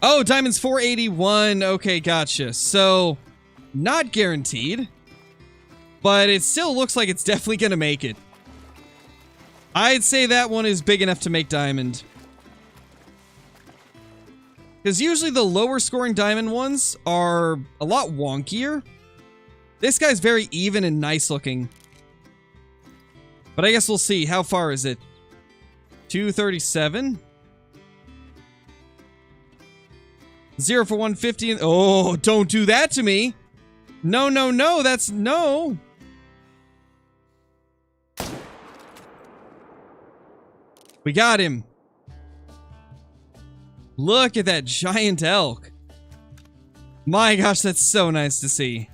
Speaker 1: Oh, diamond's 481. Okay, gotcha. So, not guaranteed. But it still looks like it's definitely gonna make it. I'd say that one is big enough to make diamond. Because usually the lower scoring diamond ones are a lot wonkier. This guy's very even and nice looking. But I guess we'll see. How far is it? 237? 0 for 150. Oh, don't do that to me. No, no, no. That's no. We got him. Look at that giant elk. My gosh, that's so nice to see.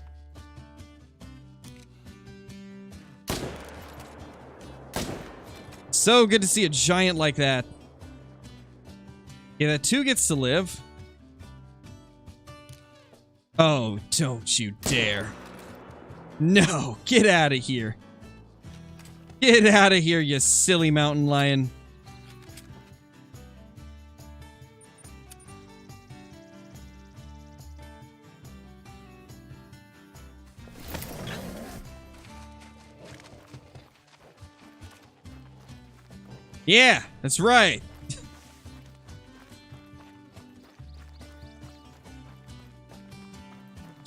Speaker 1: So good to see a giant like that. Yeah, that 2 gets to live. Oh, don't you dare. No, get out of here. Get out of here, you silly mountain lion. Yeah, that's right.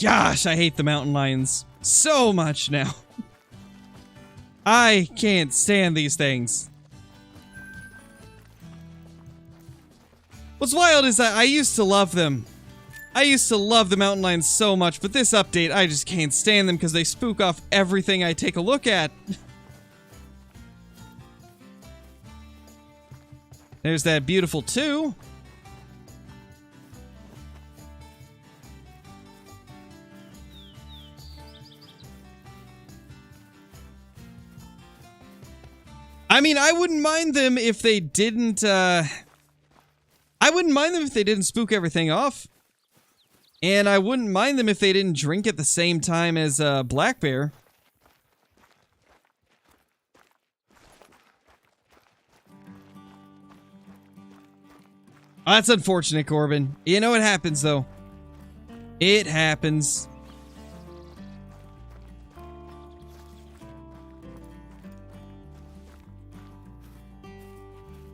Speaker 1: Gosh, I hate the mountain lions so much now. I can't stand these things. What's wild is that I used to love them. I used to love the mountain lions so much, but this update, I just can't stand them because they spook off everything I take a look at. There's that beautiful 2. I mean, I wouldn't mind them if they didn't, I wouldn't mind them if they didn't spook everything off. And I wouldn't mind them if they didn't drink at the same time as, black bear. Oh, that's unfortunate, Corbin. You know, it happens, though. It happens.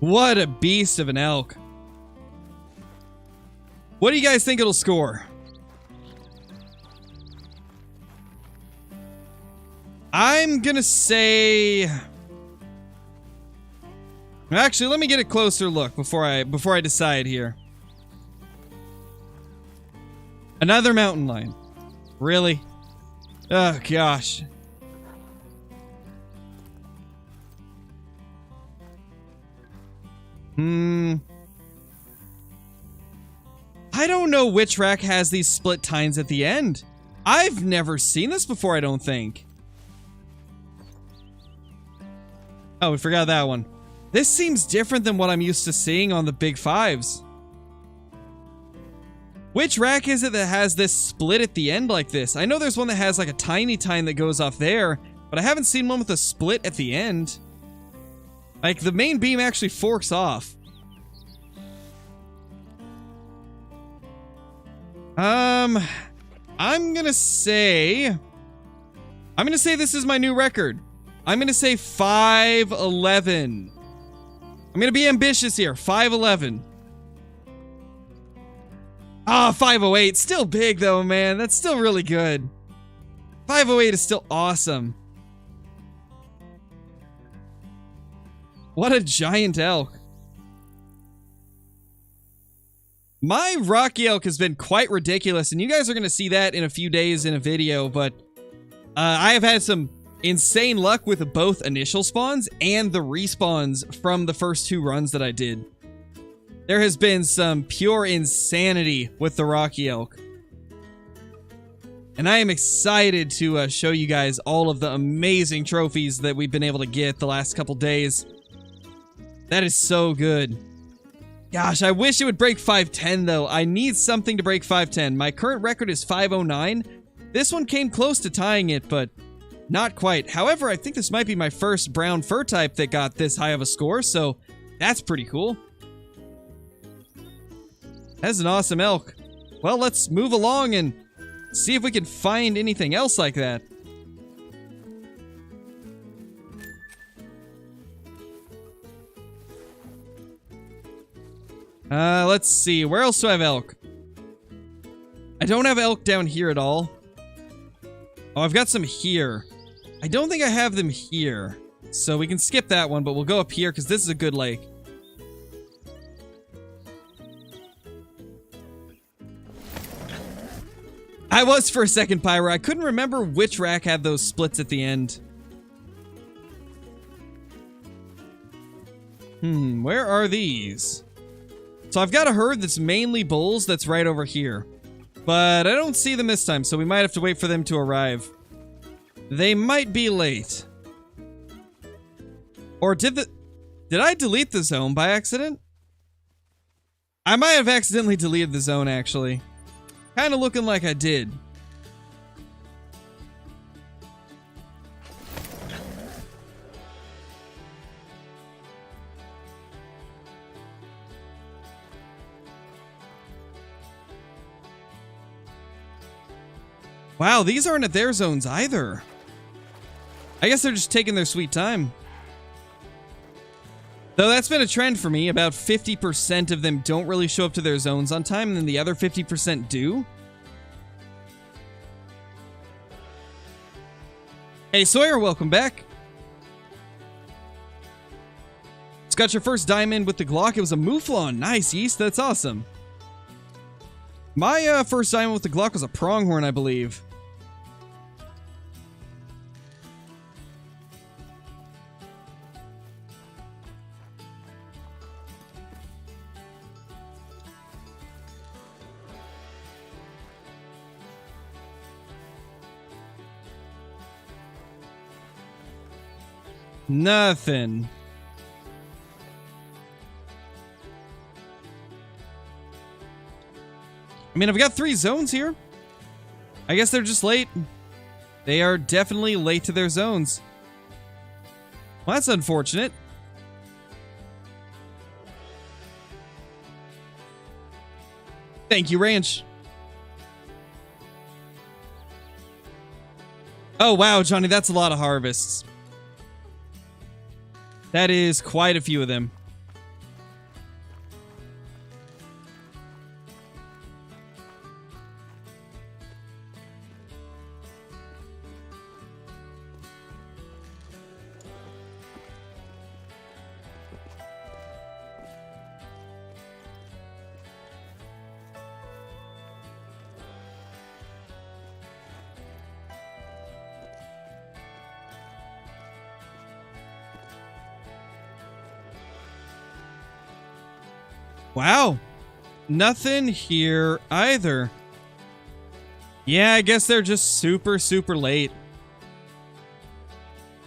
Speaker 1: What a beast of an elk. What do you guys think it'll score? I'm gonna say... Actually, let me get a closer look before I decide here. Another mountain lion. Really? Oh, gosh. I don't know which rack has these split tines at the end. I've never seen this before, I don't think. Oh, we forgot that one. This seems different than what I'm used to seeing on the big fives. Which rack is it that has this split at the end like this? I know there's one that has like a tiny tine that goes off there, but I haven't seen one with a split at the end. Like, the main beam actually forks off. I'm gonna say this is my new record. I'm gonna say 511. I'm gonna be ambitious here. 511. Ah, 508. Still big though, man. That's still really good. 508 is still awesome. What a giant elk. My Rocky Elk has been quite ridiculous, and you guys are going to see that in a few days in a video, but I have had some insane luck with both initial spawns and the respawns from the first 2 runs that I did. There has been some pure insanity with the Rocky Elk. And I am excited to show you guys all of the amazing trophies that we've been able to get the last couple days. That is so good. Gosh, I wish it would break 510 though. I need something to break 510. My current record is 509. This one came close to tying it, but not quite. However, I think this might be my first brown fur type that got this high of a score, so that's pretty cool. That's an awesome elk. Well, let's move along and see if we can find anything else like that. Let's see. Where else do I have elk? I don't have elk down here at all. Oh, I've got some here. I don't think I have them here. So we can skip that one, but we'll go up here because this is a good lake. I was for a second, Pyro. I couldn't remember which rack had those splits at the end. Where are these? So I've got a herd that's mainly bulls that's right over here. But I don't see them this time, so we might have to wait for them to arrive. They might be late. Or did I delete the zone by accident? I might have accidentally deleted the zone, actually. Kind of looking like I did. Wow, these aren't at their zones either. I guess they're just taking their sweet time. Though that's been a trend for me. About 50% of them don't really show up to their zones on time, and then the other 50% do. Hey Sawyer, welcome back. It's got your first diamond with the Glock. It was a Mouflon. Nice, Yeast. That's awesome. My first diamond with the Glock was a pronghorn, I believe. Nothing. I mean, I've got 3 zones here. I guess they're just late. They are definitely late to their zones. Well, that's unfortunate. Thank you, Ranch. Oh, wow, Johnny, that's a lot of harvests. That is quite a few of them. Wow. Nothing here either. Yeah, I guess they're just super, super late.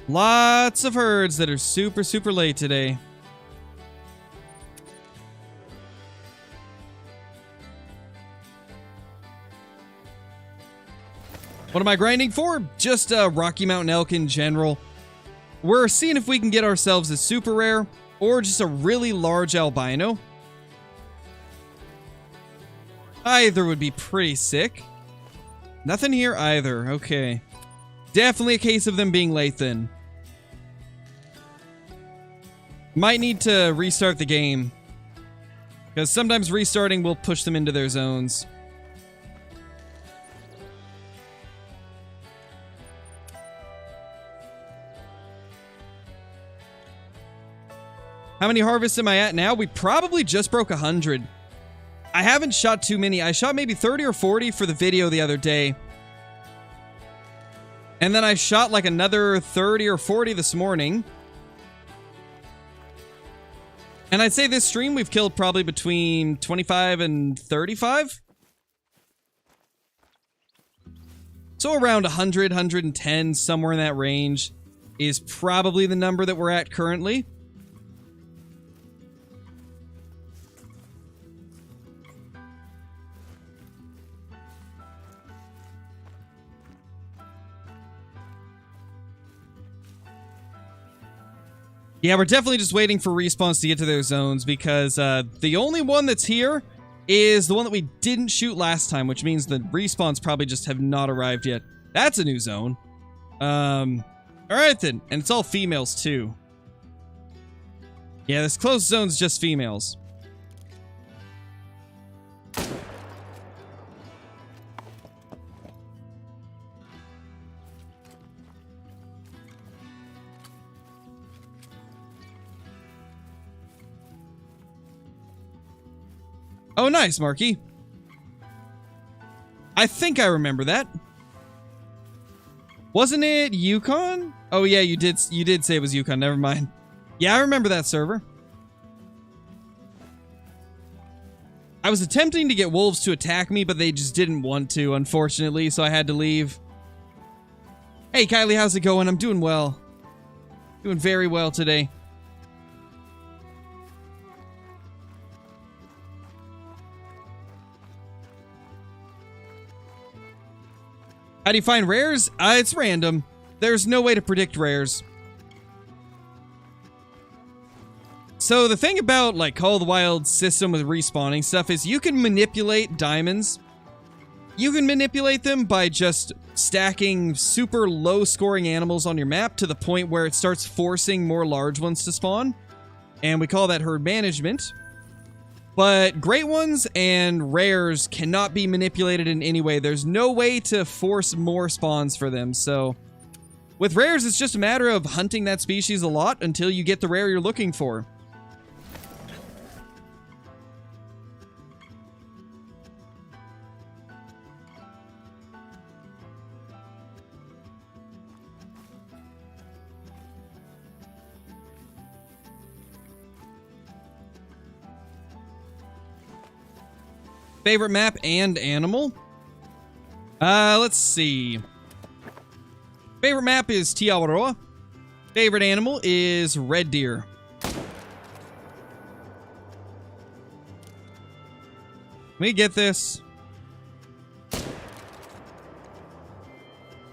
Speaker 1: Lots of herds that are super, super late today. What am I grinding for? Just Rocky Mountain elk in general. We're seeing if we can get ourselves a super rare or just a really large albino. Either would be pretty sick. Nothing here either. Okay. Definitely a case of them being late then. Might need to restart the game, because sometimes restarting will push them into their zones. How many harvests am I at now? We probably just broke 100. I haven't shot too many. I shot maybe 30 or 40 for the video the other day. And then I shot like another 30 or 40 this morning. And I'd say this stream we've killed probably between 25 and 35. So around 100, 110, somewhere in that range is probably the number that we're at currently. Yeah, we're definitely just waiting for respawns to get to their zones, because the only one that's here is the one that we didn't shoot last time, which means the respawns probably just have not arrived yet. That's a new zone. Alright then, and it's all females too. Yeah, this closed zone's just females. Oh, nice, Marky. I think I remember that. Wasn't it Yukon? Oh yeah, you did say it was Yukon. Never mind. Yeah, I remember that server. I was attempting to get wolves to attack me, but they just didn't want to, unfortunately, so I had to leave. Hey, Kylie, how's it going? I'm doing well. Doing very well today. How do you find rares? It's random. There's no way to predict rares. So the thing about like Call of the Wild system with respawning stuff is you can manipulate diamonds. You can manipulate them by just stacking super low scoring animals on your map to the point where it starts forcing more large ones to spawn. And we call that herd management. But great ones and rares cannot be manipulated in any way. There's no way to force more spawns for them. So with rares, it's just a matter of hunting that species a lot until you get the rare you're looking for. Favorite map and animal? Let's see. Favorite map is Te Awaroa. Favorite animal is red deer. Can we get this?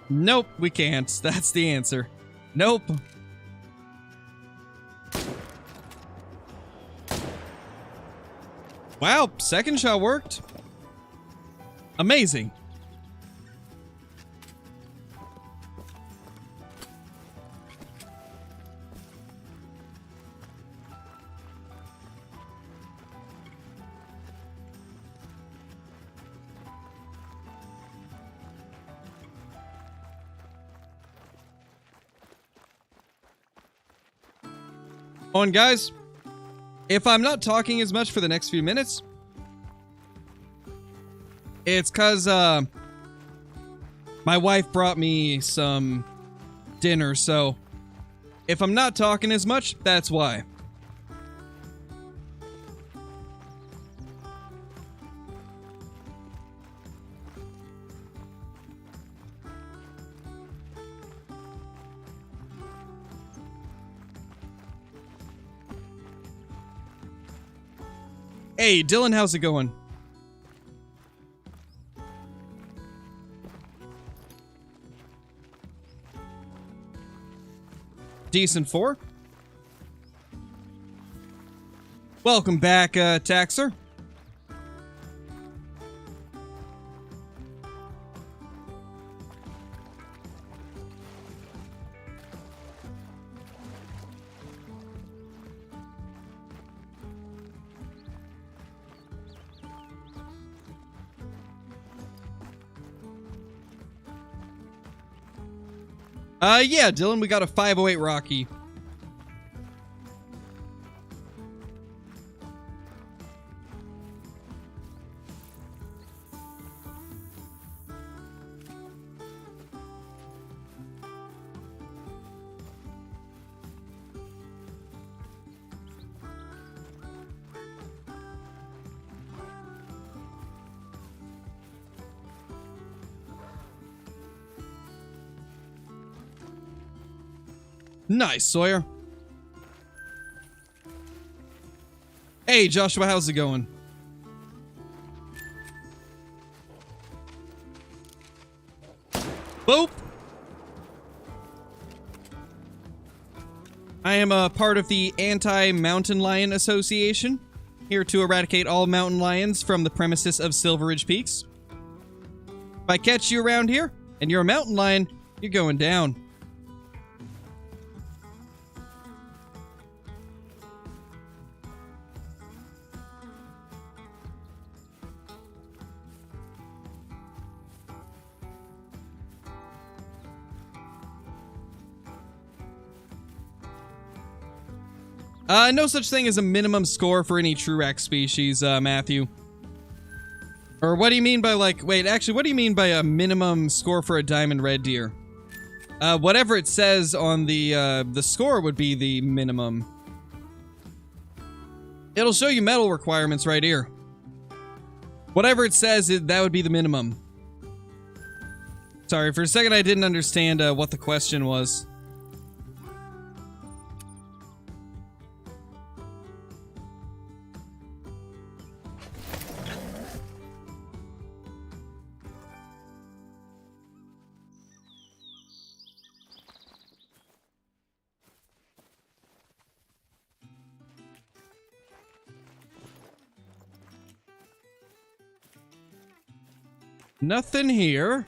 Speaker 1: Nope, we can't. That's the answer. Nope. Wow, second shot worked. Amazing. On, guys. If I'm not talking as much for the next few minutes, it's because my wife brought me some dinner, so if I'm not talking as much, that's why. Hey, Dylan, how's it going? Decent 4. Welcome back, Taxer. Yeah, Dylan, we got a 508 Rocky. Nice, Sawyer. Hey, Joshua, how's it going? Boop. I am a part of the Anti-Mountain Lion Association, here to eradicate all mountain lions from the premises of Silver Ridge Peaks. If I catch you around here, and you're a mountain lion, you're going down. No such thing as a minimum score for any Truax species, Matthew. Or what do you mean by, like, wait, actually, what do you mean by a minimum score for a diamond red deer? Whatever it says on the score would be the minimum. It'll show you medal requirements right here. Whatever it says, that would be the minimum. Sorry, for a second I didn't understand what the question was. Nothing here.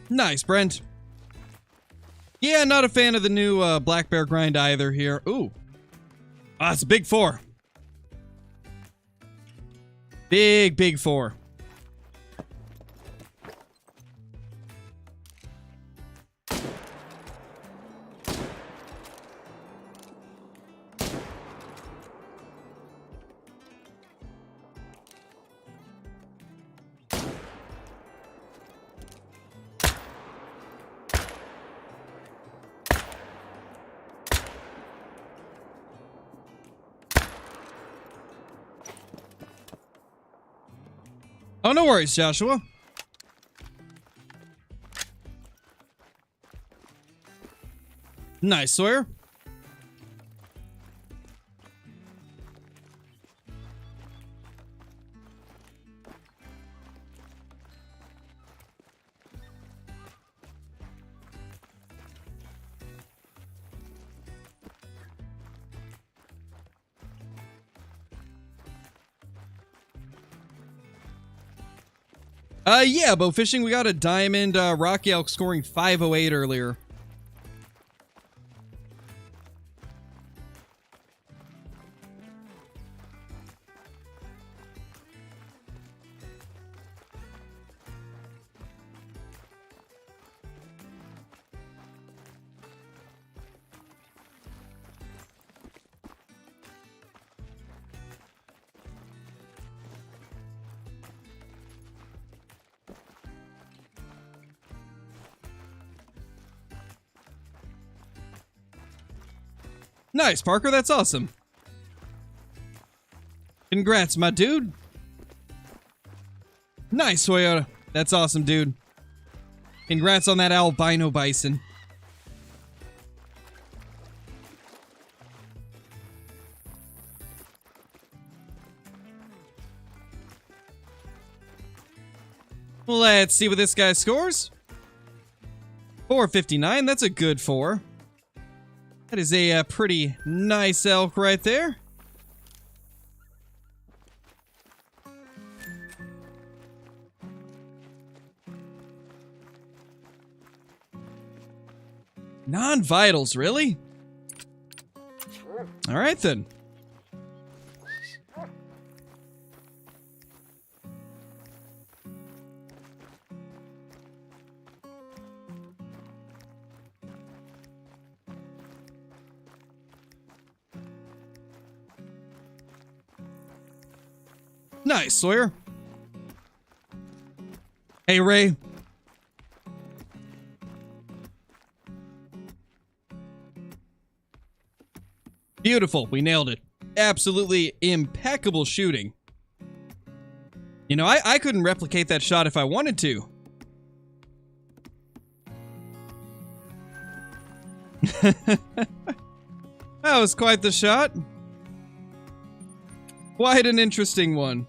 Speaker 1: Nice, Brent. Yeah, not a fan of the new black bear grind either here. Ooh. Ah, it's a big 4. Big 4. Oh, no worries, Joshua. Nice, Sawyer. Yeah, bow fishing, we got a diamond Rocky Elk scoring 508 earlier. Nice, Parker. That's awesome. Congrats, my dude. Nice, Toyota. That's awesome, dude. Congrats on that albino bison. Let's see what this guy scores. 459. That's a good 4. That is a pretty nice elk right there. Non-vitals, really? All right, then. Nice, Sawyer. Hey, Ray. Beautiful. We nailed it. Absolutely impeccable shooting. You know, I couldn't replicate that shot if I wanted to. That was quite the shot. Quite an interesting one.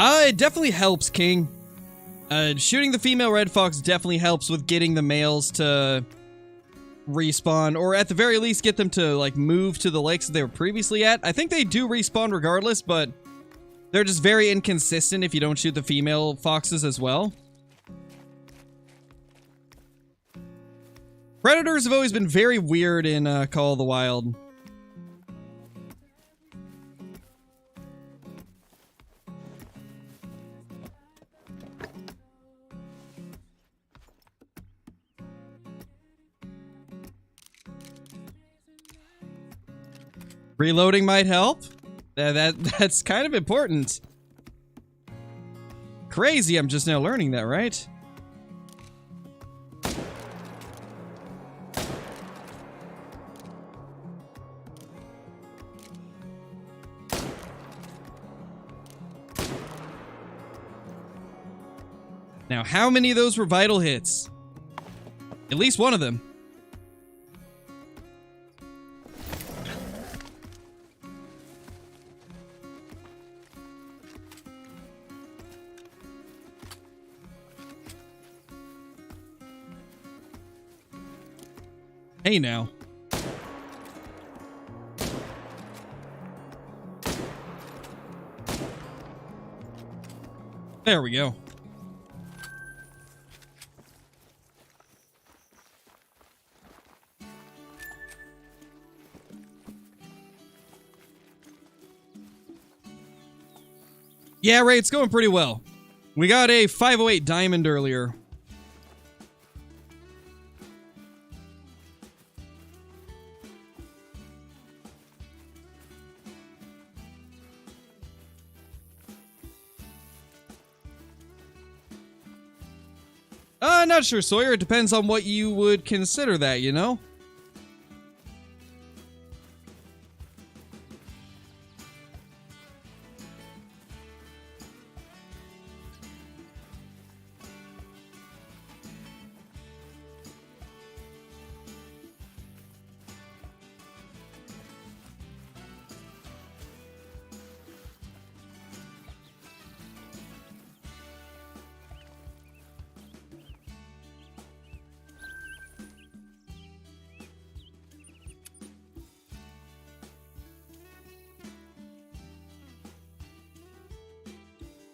Speaker 1: It definitely helps, King. Shooting the female red fox definitely helps with getting the males to respawn, or at the very least get them to, like, move to the lakes that they were previously at. I think they do respawn regardless, but they're just very inconsistent if you don't shoot the female foxes as well. Predators have always been very weird in Call of the Wild. Reloading might help. That's kind of important. Crazy, I'm just now learning that, right? Now, how many of those were vital hits? At least one of them. Hey now. There we go. Yeah, Ray, it's going pretty well. We got a 508 diamond earlier. Not sure, Sawyer. It depends on what you would consider that, you know?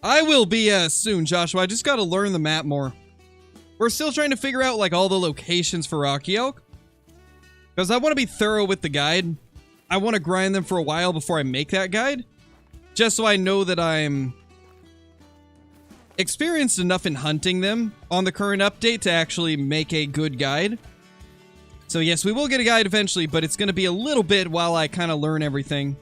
Speaker 1: I will be soon, Joshua. I just gotta learn the map more. We're still trying to figure out, like, all the locations for Rocky Elk. Because I want to be thorough with the guide. I want to grind them for a while before I make that guide. Just so I know that I'm experienced enough in hunting them on the current update to actually make a good guide. So yes, we will get a guide eventually, but it's going to be a little bit while I kind of learn everything.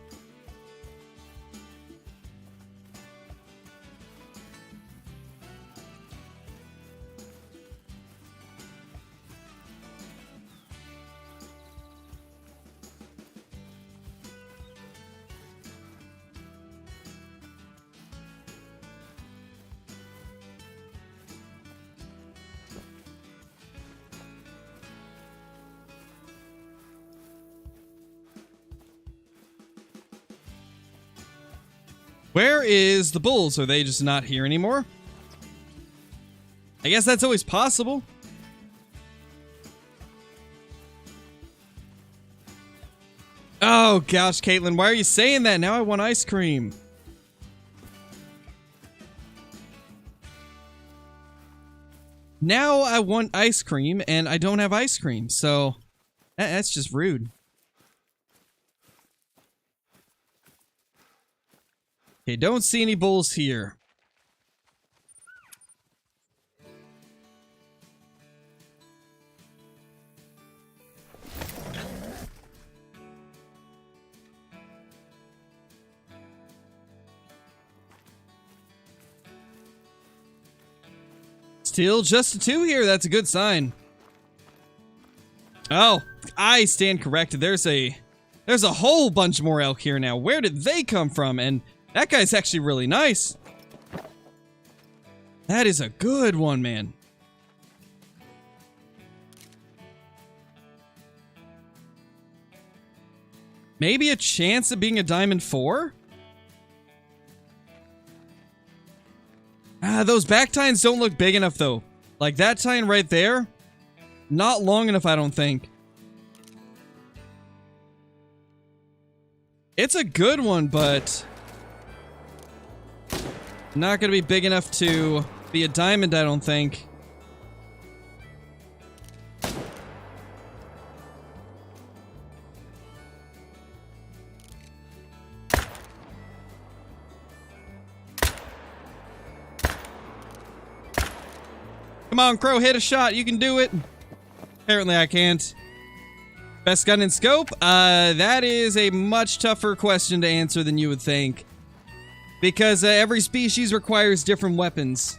Speaker 1: Where is the bulls? Are they just not here anymore? I guess that's always possible. Oh gosh, Caitlin, why are you saying that? Now I want ice cream. Now I want ice cream, and I don't have ice cream, so that's just rude. Okay, don't see any bulls here. Still just a 2 here. That's a good sign. Oh, I stand corrected. There's a whole bunch more elk here now. Where did they come from? And that guy's actually really nice. That is a good one, man. Maybe a chance of being a diamond 4? Those back tines don't look big enough, though. Like, that tine right there, not long enough, I don't think. It's a good one, but not gonna be big enough to be a diamond, I don't think. Come on, Crow, hit a shot. You can do it. Apparently I can't. Best gun in scope? That is a much tougher question to answer than you would think. Because every species requires different weapons.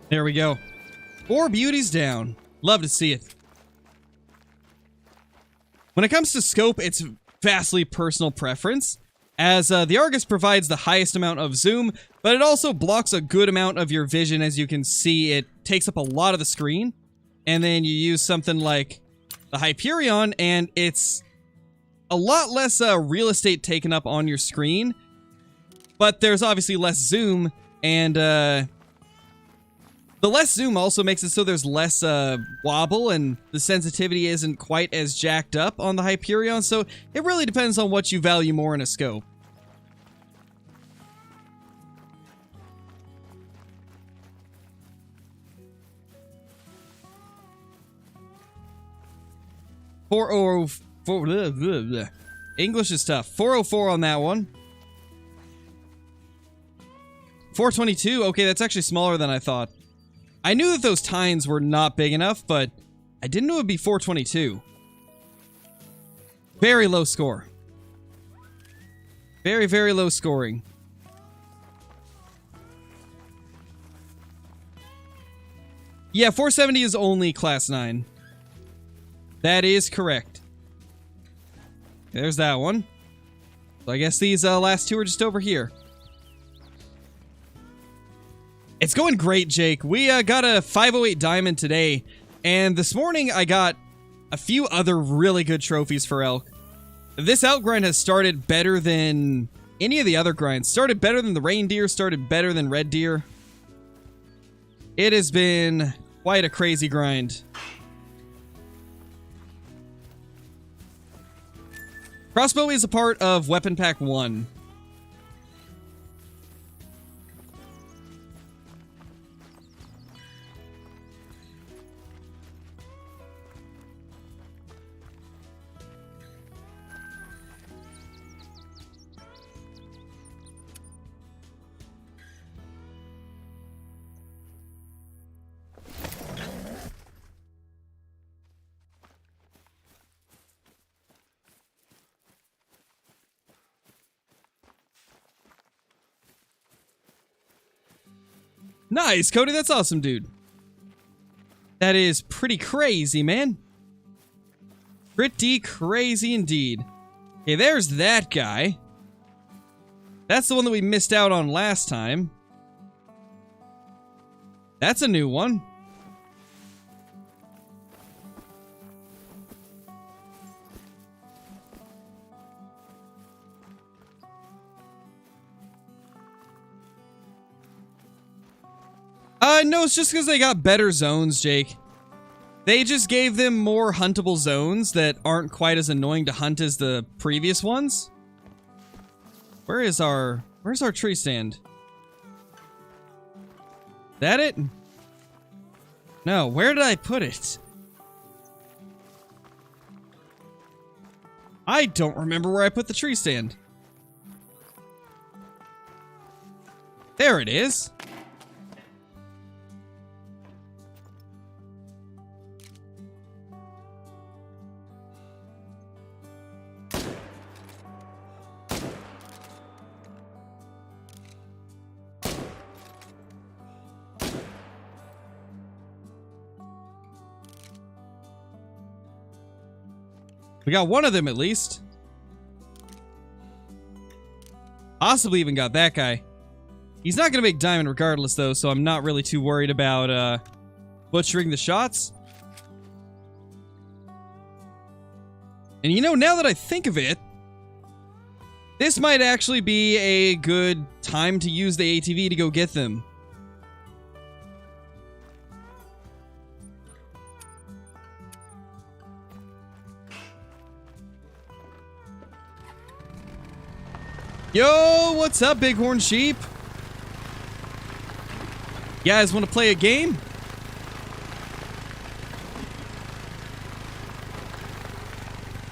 Speaker 1: There we go. 4 beauties down. Love to see it. When it comes to scope, it's vastly personal preference, as the Argus provides the highest amount of zoom, but it also blocks a good amount of your vision. As you can see, it takes up a lot of the screen, and then you use something like the Hyperion, and it's a lot less real estate taken up on your screen, but there's obviously less zoom, and the less zoom also makes it so there's less wobble, and the sensitivity isn't quite as jacked up on the Hyperion, so it really depends on what you value more in a scope. English is tough. 404 on that one. 422. Okay, that's actually smaller than I thought. I knew that those tines were not big enough, but I didn't know it would be 422. Very low score. Very, very low scoring. Yeah, 470 is only class 9. That is correct. There's that one. So I guess these last two are just over here. It's going great, Jake. We got a 508 diamond today, and this morning I got a few other really good trophies for elk. This elk grind has started better than any of the other grinds. Started better than the reindeer, started better than red deer. It has been quite a crazy grind. Crossbow is a part of Weapon Pack 1. Nice, Cody. That's awesome, dude. That is pretty crazy, man. Pretty crazy indeed. Okay, there's that guy. That's the one that we missed out on last time. That's a new one. No, it's just because they got better zones, Jake. They just gave them more huntable zones that aren't quite as annoying to hunt as the previous ones. Where's our tree stand? That it? No, where did I put it? I don't remember where I put the tree stand. There it is. We got one of them at least. Possibly even got that guy. He's not going to make diamond regardless though, so I'm not really too worried about butchering the shots. And you know, now that I think of it, this might actually be a good time to use the ATV to go get them. Yo, what's up, Bighorn Sheep? You guys want to play a game?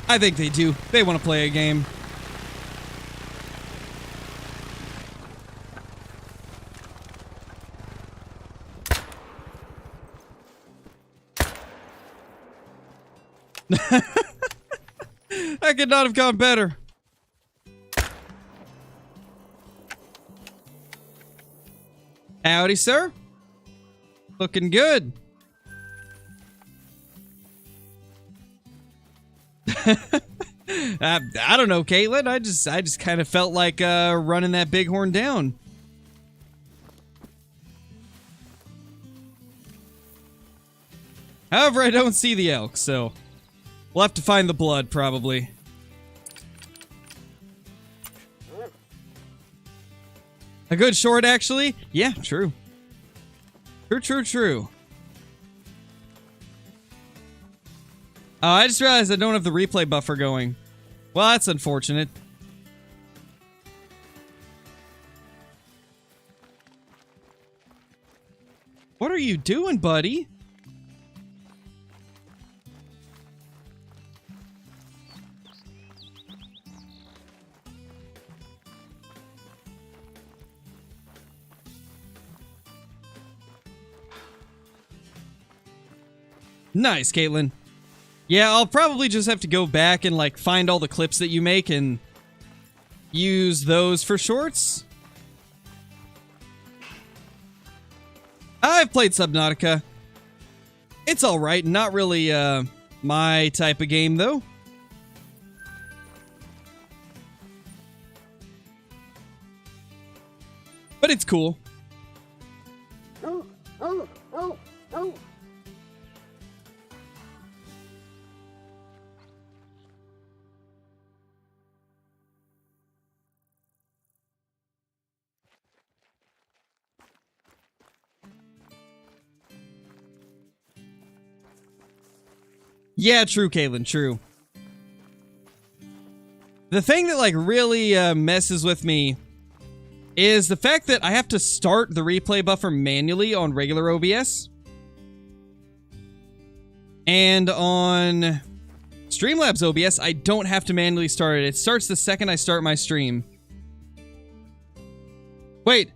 Speaker 1: I think they do. They want to play a game. I could not have gone better. Howdy, sir. Looking good. I don't know, Caitlin. I just kind of felt like running that bighorn down. However, I don't see the elk, so we'll have to find the blood, probably. A good short, actually? Yeah, true. True. Oh, I just realized I don't have the replay buffer going. Well, that's unfortunate. What are you doing, buddy? Nice, Caitlin. Yeah, I'll probably just have to go back and, like, find all the clips that you make and use those for shorts. I've played Subnautica. It's alright, not really, my type of game, though. But it's cool. Yeah, true, Caitlin, true. The thing that, like, really messes with me is the fact that I have to start the replay buffer manually on regular OBS. And on Streamlabs OBS, I don't have to manually start it. It starts the second I start my stream. Wait.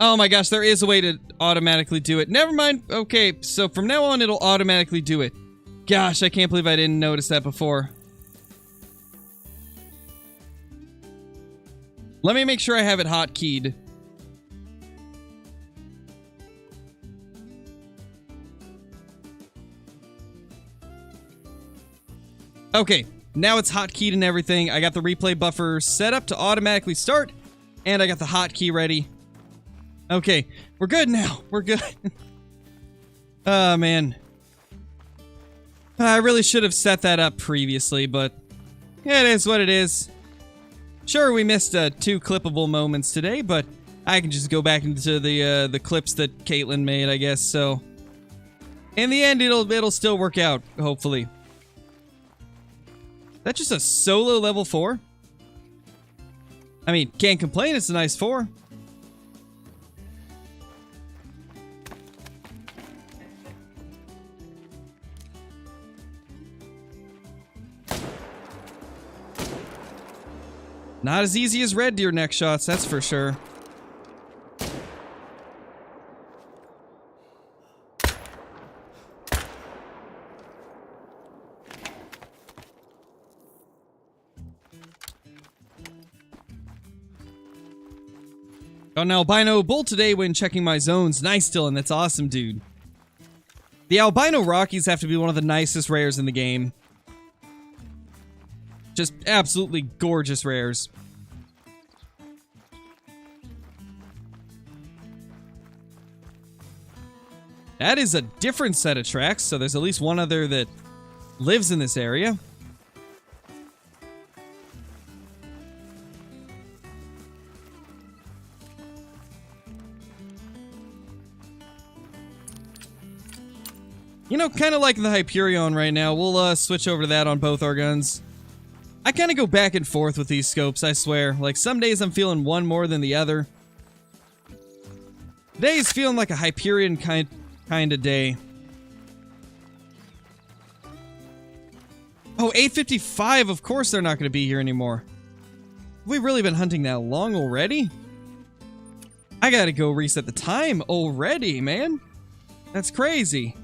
Speaker 1: Oh my gosh, there is a way to automatically do it. Never mind. Okay, so from now on, it'll automatically do it. Gosh, I can't believe I didn't notice that before. Let me make sure I have it hotkeyed. Okay, now it's hotkeyed and everything. I got the replay buffer set up to automatically start, and I got the hotkey ready. Okay, we're good now. We're good. Oh, man. I really should have set that up previously, but it is what it is. Sure, we missed 2 clippable moments today, but I can just go back into the clips that Caitlin made, I guess, so... In the end, it'll still work out, hopefully. That's just a solo level 4? I mean, can't complain, it's a nice 4. Not as easy as Red Deer neck shots, that's for sure. Got an albino bull today when checking my zones. Nice, Dylan. That's awesome, dude. The albino Rockies have to be one of the nicest rares in the game. Just absolutely gorgeous rares. That is a different set of tracks, so there's at least one other that lives in this area. You know, kind of like the Hyperion right now. We'll switch over to that on both our guns. I kind of go back and forth with these scopes, I swear. Like, some days I'm feeling one more than the other. Today's feeling like a Hyperion kind of day. Oh, 8:55. Of course they're not going to be here anymore. Have we really been hunting that long already? I gotta go reset the time already, man. That's crazy.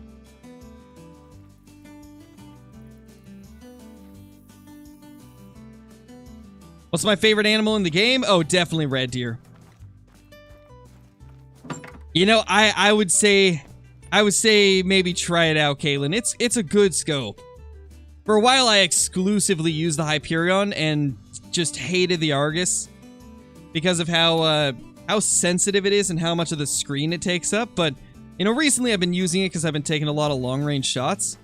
Speaker 1: What's my favorite animal in the game? Oh, definitely red deer. You know, I would say maybe try it out, Caitlin. It's a good scope. For a while, I exclusively used the Hyperion and just hated the Argus because of how sensitive it is and how much of the screen it takes up. But you know, recently I've been using it because I've been taking a lot of long-range shots.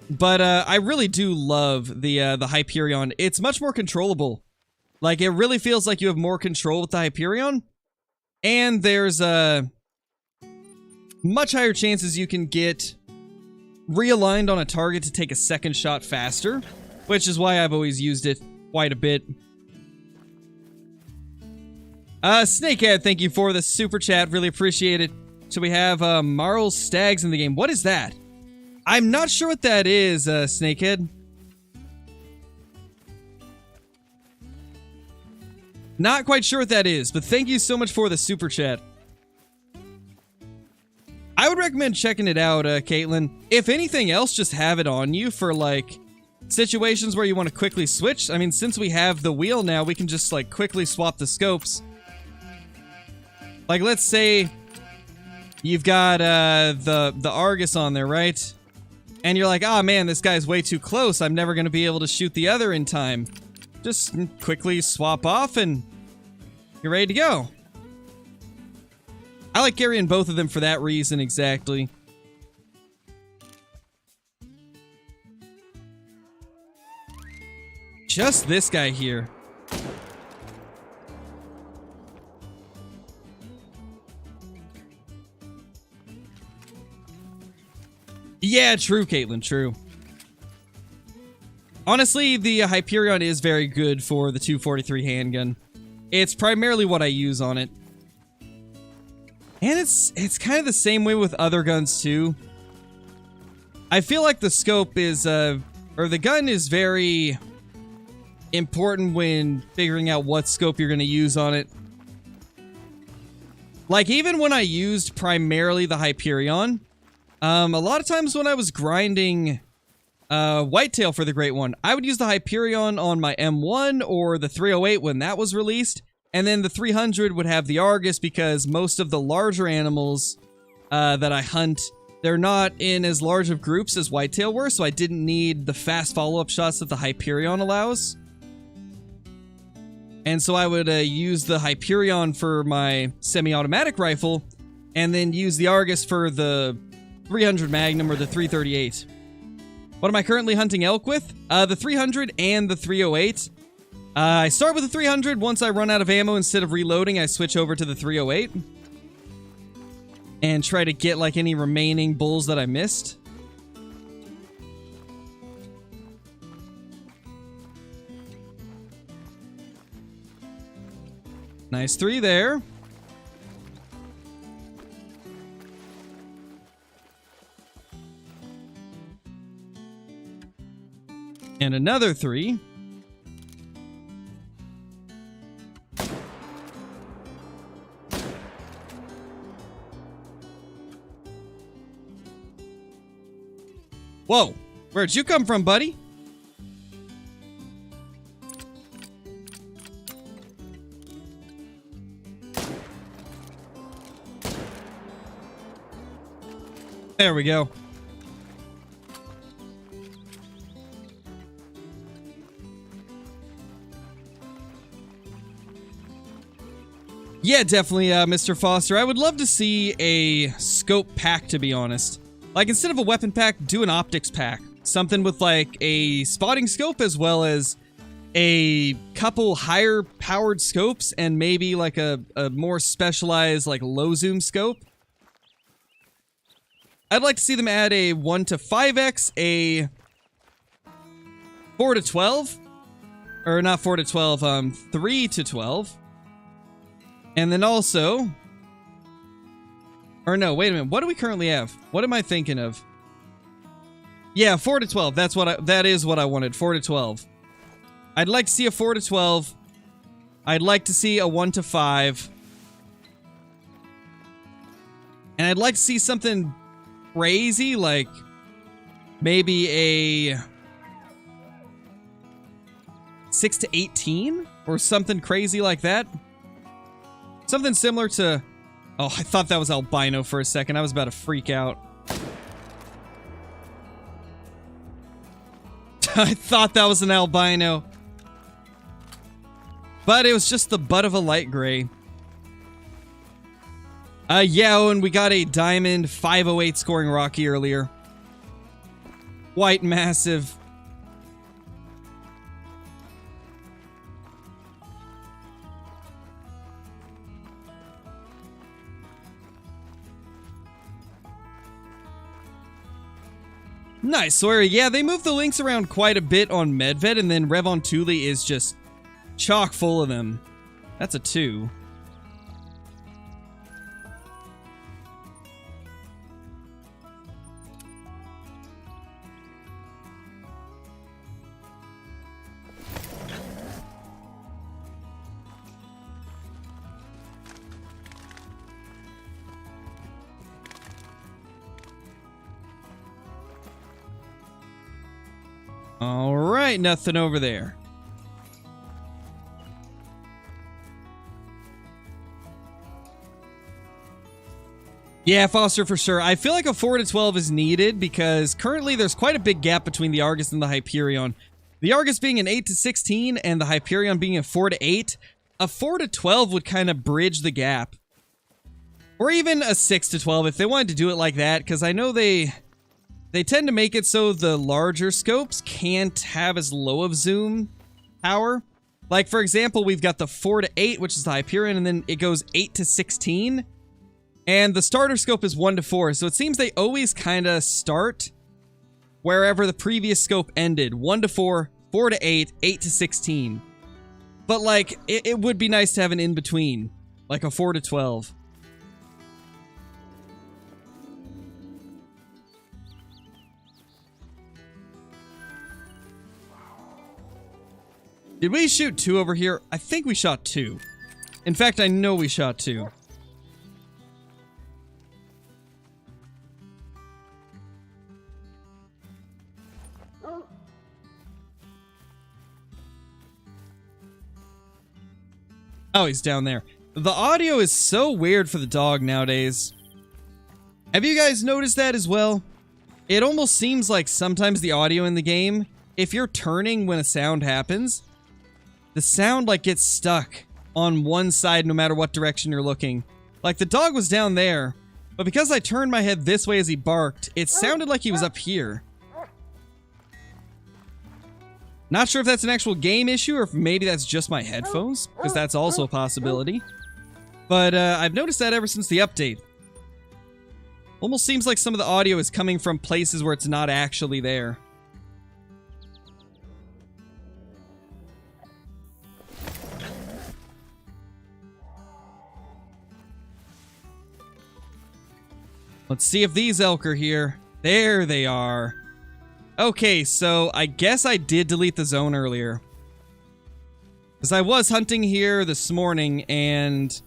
Speaker 1: But I really do love the Hyperion. It's much more controllable. Like, it really feels like you have more control with the Hyperion. And there's much higher chances you can get realigned on a target to take a second shot faster, which is why I've always used it quite a bit. Snakehead, thank you for the super chat. Really appreciate it. So we have Marl Stags in the game. What is that? I'm not sure what that is, Snakehead. Not quite sure what that is, but thank you so much for the super chat. I would recommend checking it out, Caitlin. If anything else, just have it on you for, like, situations where you want to quickly switch. I mean, since we have the wheel now, we can just, like, quickly swap the scopes. Like, let's say you've got the Argus on there, right? And you're like, oh man, this guy's way too close. I'm never going to be able to shoot the other in time. Just quickly swap off and you're ready to go. I like carrying both of them for that reason exactly. Just this guy here. Yeah, true, Caitlin, true. Honestly, the Hyperion is very good for the 243 handgun. It's primarily what I use on it. And it's kind of the same way with other guns too. I feel like the scope is, or the gun is very important when figuring out what scope you're going to use on it. Like, even when I used primarily the Hyperion, a lot of times when I was grinding Whitetail for the Great One, I would use the Hyperion on my M1 or the 308 when that was released, and then the 300 would have the Argus because most of the larger animals that I hunt, they're not in as large of groups as Whitetail were, so I didn't need the fast follow-up shots that the Hyperion allows. And so I would use the Hyperion for my semi-automatic rifle, and then use the Argus for the 300 Magnum or the 338. What am I currently hunting elk with? The 300 and the 308. I start with the 300. Once I run out of ammo, instead of reloading, I switch over to the 308. And try to get, like, any remaining bulls that I missed. Nice 3 there. And another 3. Whoa, where'd you come from, buddy? There we go. Yeah, definitely, Mr. Foster. I would love to see a scope pack, to be honest. Like, instead of a weapon pack, do an optics pack. Something with, like, a spotting scope as well as a couple higher powered scopes and maybe, like, a more specialized, like, low zoom scope. I'd like to see them add a 1 to 5x, a 4 to 12, or not 4 to 12, 3 to 12. And then also, or no, wait a minute. What do we currently have? What am I thinking of? Yeah, 4 to 12. That is what I wanted. 4 to 12. I'd like to see a 4 to 12. I'd like to see a 1 to 5. And I'd like to see something crazy, like maybe a 6 to 18 or something crazy like that. Something similar to... Oh, I thought that was albino for a second. I was about to freak out. I thought that was an albino. But it was just the butt of a light gray. Yeah, and we got a diamond 508 scoring Rocky earlier. White massive. Nice, Sawyer. Yeah, they moved the links around quite a bit on Medved, and then Revon Thule is just chock full of them. That's a 2. Alright, nothing over there. Yeah, Foster, for sure. I feel like a 4 to 12 is needed because currently there's quite a big gap between the Argus and the Hyperion. The Argus being an 8 to 16 and the Hyperion being a 4 to 8. A 4 to 12 would kind of bridge the gap. Or even a 6 to 12 if they wanted to do it like that, because I know they tend to make it so the larger scopes can't have as low of zoom power. Like, for example, we've got the 4 to 8, which is the Hyperion, and then it goes 8 to 16. And the starter scope is 1 to 4, so it seems they always kind of start wherever the previous scope ended. 1 to 4, 4 to 8, 8 to 16. But, like, it would be nice to have an in-between, like a 4 to 12. Did we shoot 2 over here? I think we shot 2. In fact, I know we shot 2. Oh, he's down there. The audio is so weird for the dog nowadays. Have you guys noticed that as well? It almost seems like sometimes the audio in the game, if you're turning when a sound happens, the sound, like, gets stuck on one side no matter what direction you're looking. Like, the dog was down there, But because I turned my head this way as he barked, it sounded like he was up here. Not sure if that's an actual game issue or if maybe that's just my headphones, because that's also a possibility. But I've noticed that ever since the update. Almost seems like some of the audio is coming from places where it's not actually there. Let's see if these elk are here. There they are. Okay, so I guess I did delete the zone earlier. Because I was hunting here this morning, and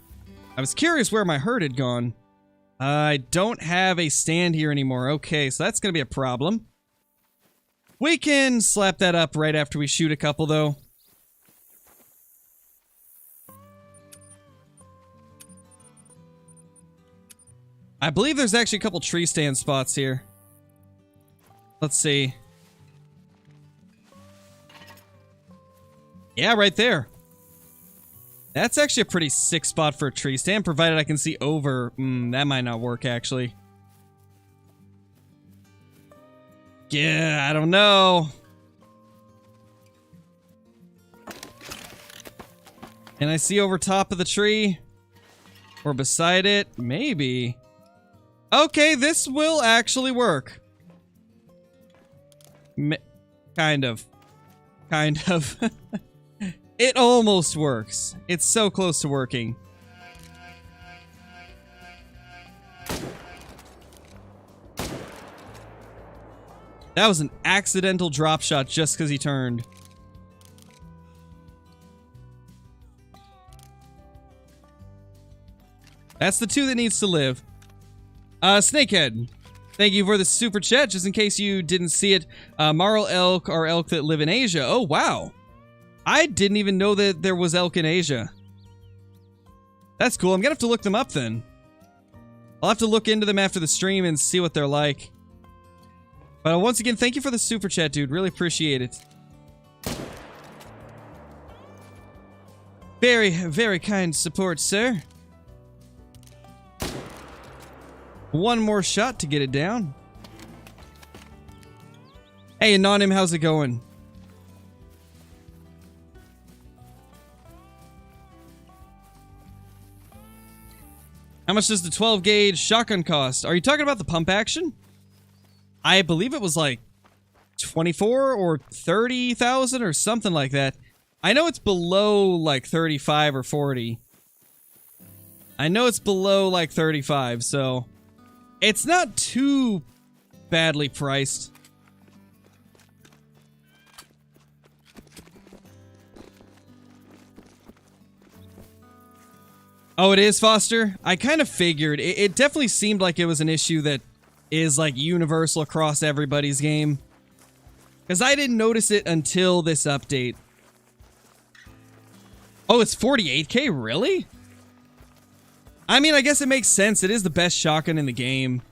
Speaker 1: I was curious where my herd had gone. I don't have a stand here anymore. Okay, so that's going to be a problem. We can slap that up right after we shoot a couple, though. I believe there's actually a couple tree stand spots here. Let's see. Yeah, right there. That's actually a pretty sick spot for a tree stand, provided I can see over. That might not work, actually. Yeah, I don't know. Can I see over top of the tree? Or beside it? Maybe. Okay, this will actually work. Kind of. Kind of. It almost works. It's so close to working. That was an accidental drop shot just because he turned. That's the two that needs to live. Snakehead, thank you for the super chat. Just in case you didn't see it, marl elk are elk that live in Asia. Oh, wow. I didn't even know that there was elk in Asia. That's cool. I'm gonna have to look them up then. I'll have to look into them after the stream and see what they're like. But once again, thank you for the super chat, dude. Really appreciate it. Very, very kind support, sir. One more shot to get it down. Hey, Anonym, how's it going? How much does the 12 gauge shotgun cost? Are you talking about the pump action? I believe it was like 24 or 30,000 or something like that. I know it's below like 35 or 40. I know it's below like 35, so it's not too badly priced. Oh, it is, Foster? I kind of figured. It definitely seemed like it was an issue that is like universal across everybody's game. Because I didn't notice it until this update. Oh, it's 48k? Really? I mean, I guess it makes sense. It is the best shotgun in the game.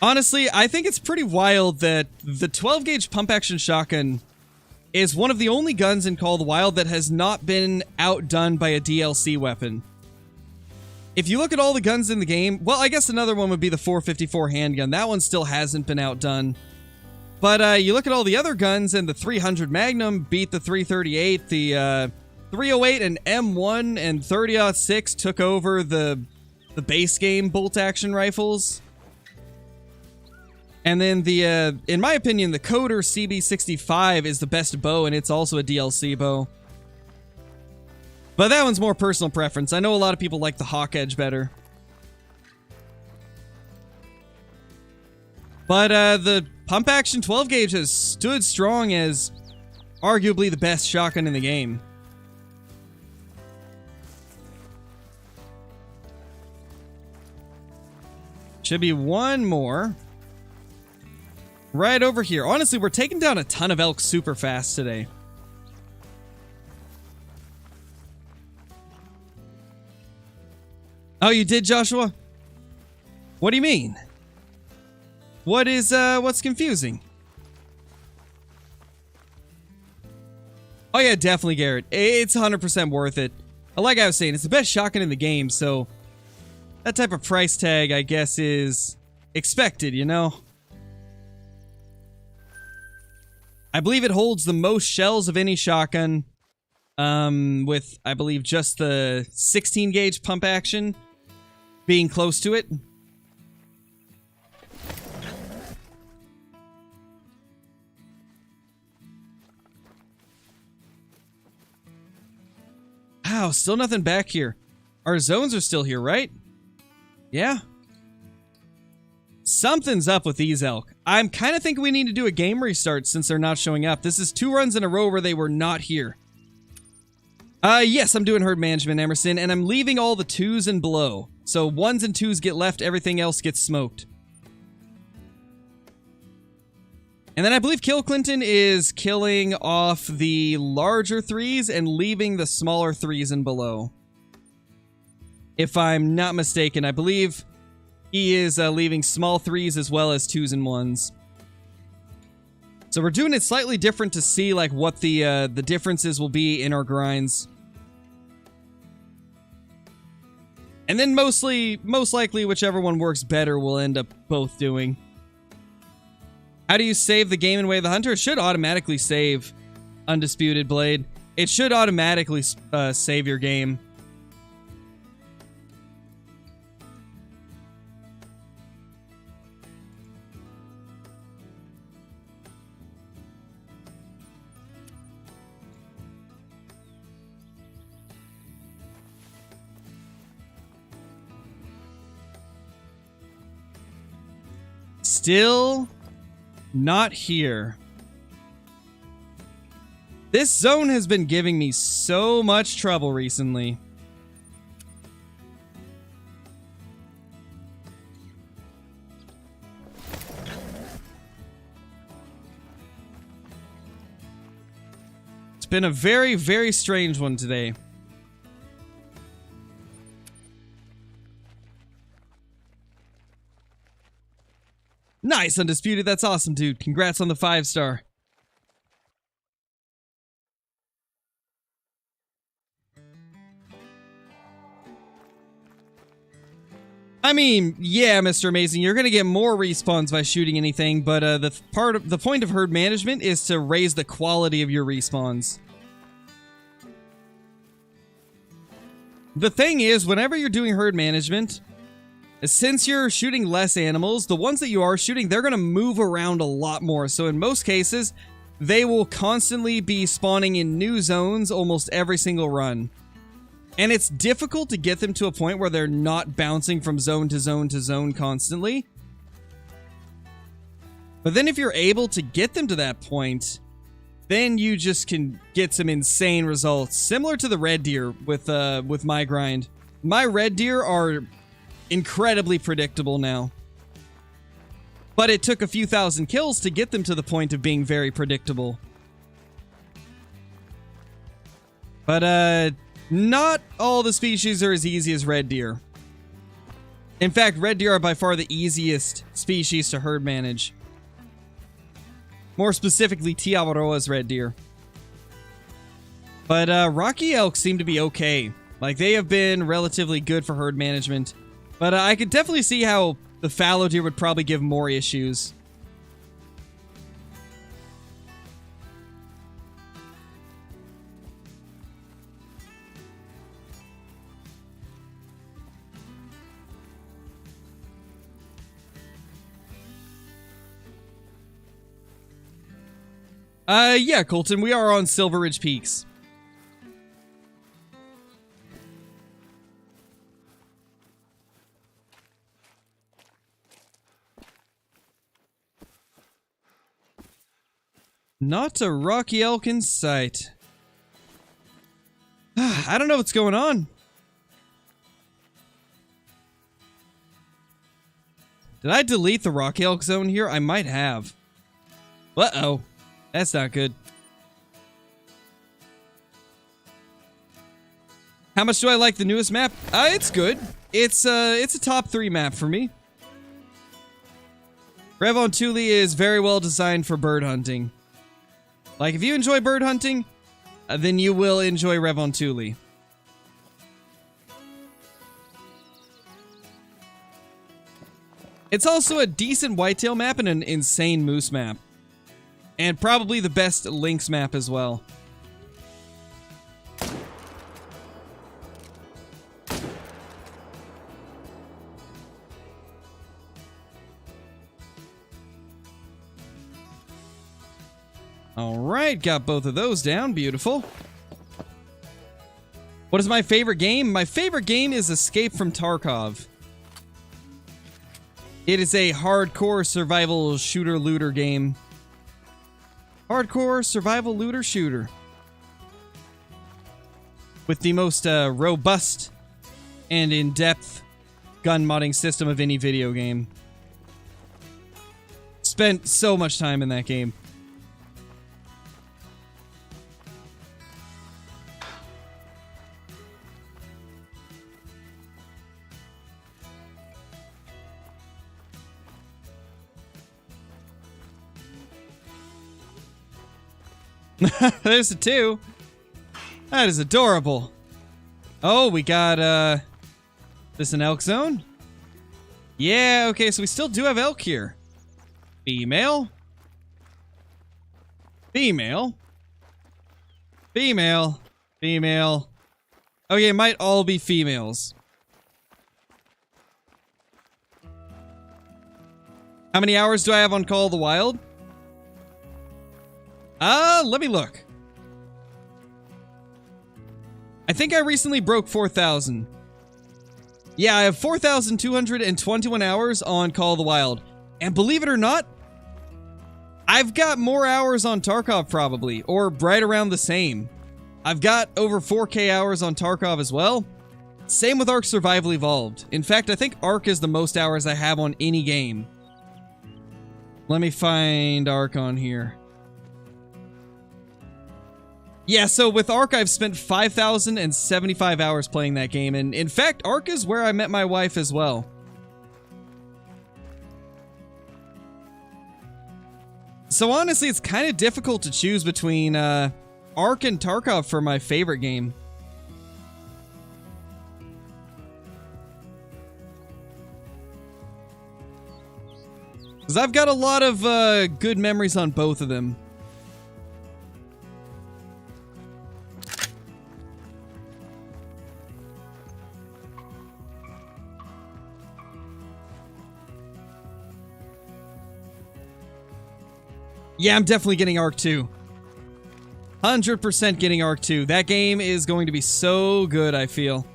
Speaker 1: Honestly, I think it's pretty wild that the 12 gauge pump action shotgun is one of the only guns in Call of the Wild that has not been outdone by a DLC weapon. If you look at all the guns in the game, well, I guess another one would be the 454 handgun. That one still hasn't been outdone. But you look at all the other guns, and the 300 Magnum beat the 338, the 308 and M1 and 30-06 took over the base game bolt-action rifles. And then the, in my opinion, the Coder CB65 is the best bow, and it's also a DLC bow. But that one's more personal preference. I know a lot of people like the Hawk Edge better. But the pump action 12 gauge has stood strong as arguably the best shotgun in the game. Should be one more. Right over here. Honestly, we're taking down a ton of elk super fast today. Oh, you did, Joshua? What do you mean? What is, what's confusing? Oh yeah, definitely, Garrett. It's 100% worth it. Like I was saying, it's the best shotgun in the game, so that type of price tag, I guess, is expected, you know? I believe it holds the most shells of any shotgun, with, I believe, just the 16 gauge pump action being close to it. Wow, still nothing back here. Our zones are still here, right? Yeah. Something's up with these elk. I'm kind of thinking we need to do a game restart since they're not showing up. This is 2 runs in a row where they were not here. Yes, I'm doing herd management, Emerson, and I'm leaving all the 2s and below. So 1s and 2s get left, everything else gets smoked. And then I believe Kill Clinton is killing off the larger 3s and leaving the smaller 3s and below. If I'm not mistaken, I believe he is leaving small 3s as well as 2s and 1s. So we're doing it slightly different to see like what the differences will be in our grinds. And then most likely whichever one works better we'll end up both doing. How do you save the game in Way of the Hunter? It should automatically save Undisputed Blade. It should automatically save your game. Still not here. This zone has been giving me so much trouble recently. It's been a very, very strange one today. Nice, Undisputed. That's awesome, dude. Congrats on the 5-star. I mean, yeah, Mr. Amazing, you're gonna get more respawns by shooting anything, but the point of herd management is to raise the quality of your respawns. The thing is, whenever you're doing herd management, since you're shooting less animals, the ones that you are shooting, they're going to move around a lot more. So in most cases, they will constantly be spawning in new zones almost every single run. And it's difficult to get them to a point where they're not bouncing from zone to zone to zone constantly. But then if you're able to get them to that point, then you just can get some insane results. Similar to the red deer with my grind. My red deer are incredibly predictable now. But it took a few thousand kills to get them to the point of being very predictable. But not all the species are as easy as red deer. In fact, red deer are by far the easiest species to herd manage. More specifically, Tiawaroa's red deer. But Rocky elk seem to be okay. Like, they have been relatively good for herd management. But I could definitely see how the fallow deer would probably give more issues. Yeah, Colton, we are on Silver Ridge Peaks. Not a rocky elk in sight. I don't know what's going on. Did I delete the rocky elk zone here? I might have. Uh-oh. That's not good. How much do I like the newest map? It's good. It's a top 3 map for me. Revontuli is very well designed for bird hunting. Like, if you enjoy bird hunting, then you will enjoy Revontuli. It's also a decent whitetail map and an insane moose map. And probably the best lynx map as well. Alright, got both of those down. Beautiful. What is my favorite game? My favorite game is Escape from Tarkov. It is a hardcore survival shooter-looter game. Hardcore survival looter-shooter. With the most robust and in-depth gun modding system of any video game. Spent so much time in that game. There's a 2. That is adorable. Oh, we got, this an elk zone? Yeah, okay, so we still do have elk here. Female. Female. Female. Female. Okay, it might all be females. How many hours do I have on Call of the Wild? Let me look. I think I recently broke 4,000. Yeah, I have 4,221 hours on Call of the Wild. And believe it or not, I've got more hours on Tarkov probably, or right around the same. I've got over 4K hours on Tarkov as well. Same with Ark Survival Evolved. In fact, I think Ark is the most hours I have on any game. Let me find Ark on here. Yeah, so with Ark, I've spent 5,075 hours playing that game, and in fact, Ark is where I met my wife as well. So honestly, it's kind of difficult to choose between Ark and Tarkov for my favorite game. Because I've got a lot of good memories on both of them. Yeah, I'm definitely getting Ark 2. 100% getting Ark 2. That game is going to be so good, I feel.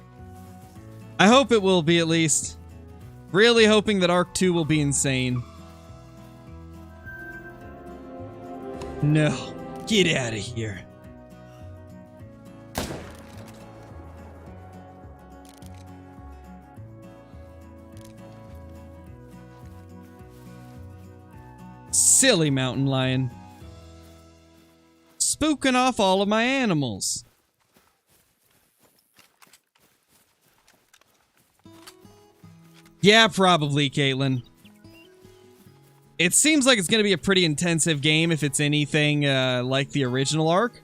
Speaker 1: I hope it will be, at least. Really hoping that Ark 2 will be insane. No. Get out of here. Silly mountain lion. Spooking off all of my animals. Yeah, probably, Caitlin. It seems like it's going to be a pretty intensive game if it's anything like the original Ark.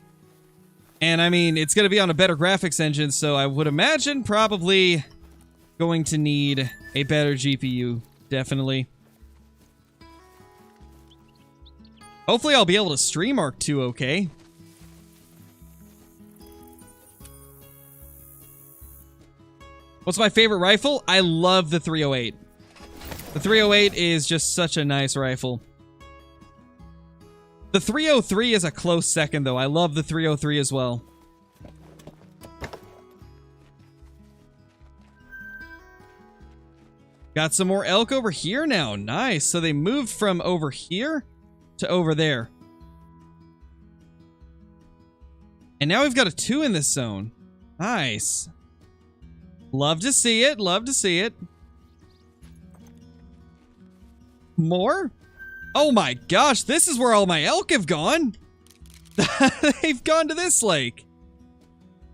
Speaker 1: And I mean, it's going to be on a better graphics engine, so I would imagine probably going to need a better GPU, definitely. Hopefully I'll be able to stream Ark 2 okay. What's my favorite rifle? I love the 308. The 308 is just such a nice rifle. The 303 is a close second, though. I love the 303 as well. Got some more elk over here now. Nice. So they moved from over here to over there. And now we've got a 2 in this zone. Nice. Love to see it. Love to see it. More? Oh my gosh, this is where all my elk have gone. They've gone to this lake.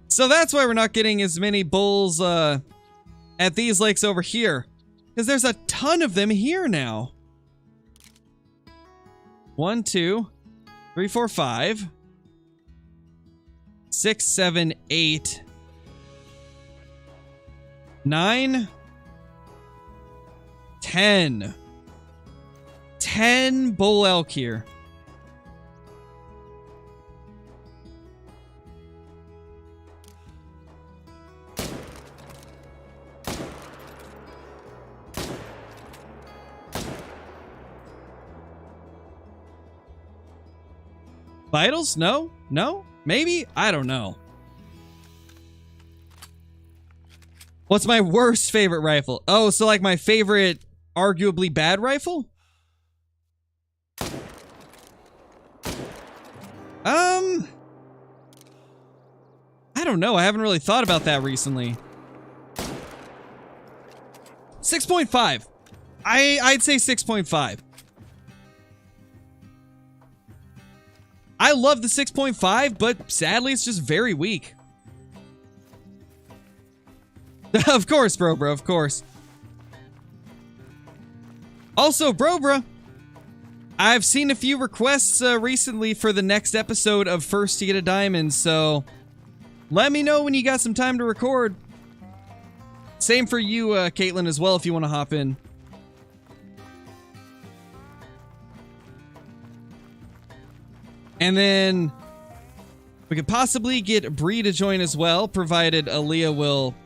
Speaker 1: So that's why we're not getting as many bulls at these lakes over here. Because there's a ton of them here now. 1, 2, 3, 4, 5, 6, 7, 8, 9, 10. 10 bull elk here. Vitals? No? No? Maybe? I don't know. What's my worst favorite rifle? Oh, so like my favorite arguably bad rifle? I don't know. I haven't really thought about that recently. 6.5. I'd say 6.5. I love the 6.5, but sadly it's just very weak. Of course, Brobra, of course. Also, Brobra, I've seen a few requests recently for the next episode of First to Get a Diamond, so let me know when you got some time to record. Same for you, Caitlin, as well, if you want to hop in. And then we could possibly get Bree to join as well, provided Aaliyah will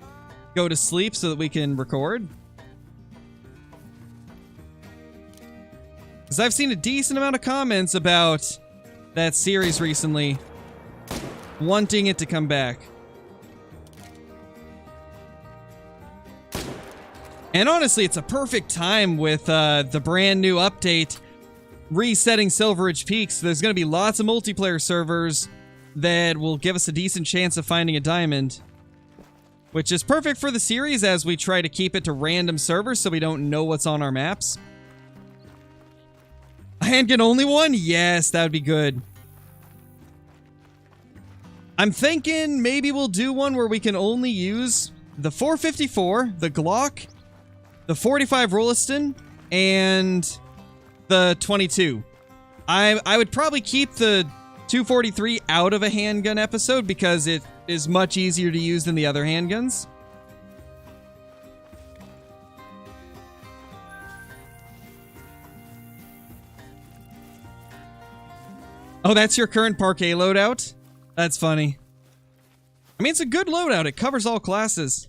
Speaker 1: go to sleep so that we can record. Because I've seen a decent amount of comments about that series recently, wanting it to come back. And honestly, it's a perfect time with the brand new update resetting Silverage Peaks. There's going to be lots of multiplayer servers that will give us a decent chance of finding a diamond, which is perfect for the series as we try to keep it to random servers so we don't know what's on our maps. A handgun only one? Yes, that would be good. I'm thinking maybe we'll do one where we can only use the 454, the Glock, the 45 Rolliston, and the 22. I would probably keep the 243 out of a handgun episode because it is much easier to use than the other handguns. Oh, that's your current parquet loadout? That's funny. I mean, it's a good loadout. It covers all classes.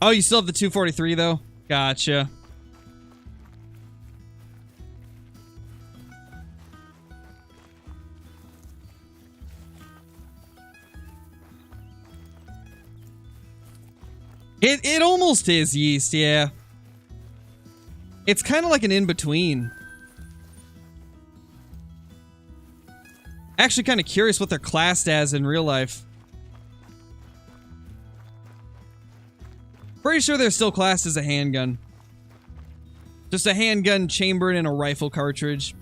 Speaker 1: Oh, you still have the 243 though? Gotcha. It almost is yeast, yeah. It's kind of like an in-between. Actually kind of curious what they're classed as in real life. Pretty sure they're still classed as a handgun. Just a handgun chambered in a rifle cartridge.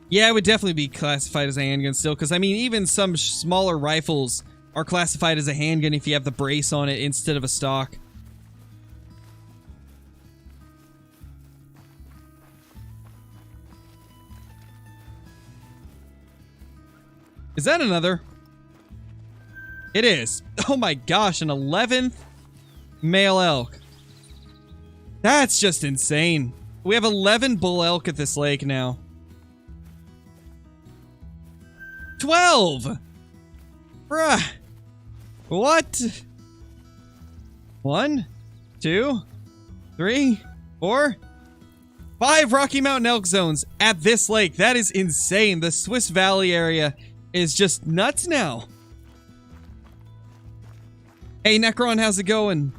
Speaker 1: Yeah, it would definitely be classified as a handgun still, because I mean, even some smaller rifles are classified as a handgun if you have the brace on it instead of a stock. Is that another? It is. Oh my gosh, an 11th male elk. That's just insane. We have 11 bull elk at this lake now. 12! Bruh. What? 1, 2, 3, 4, 5 Rocky Mountain elk zones at this lake. That is insane. The Swiss Valley area is just nuts now. Hey, Necron, how's it going?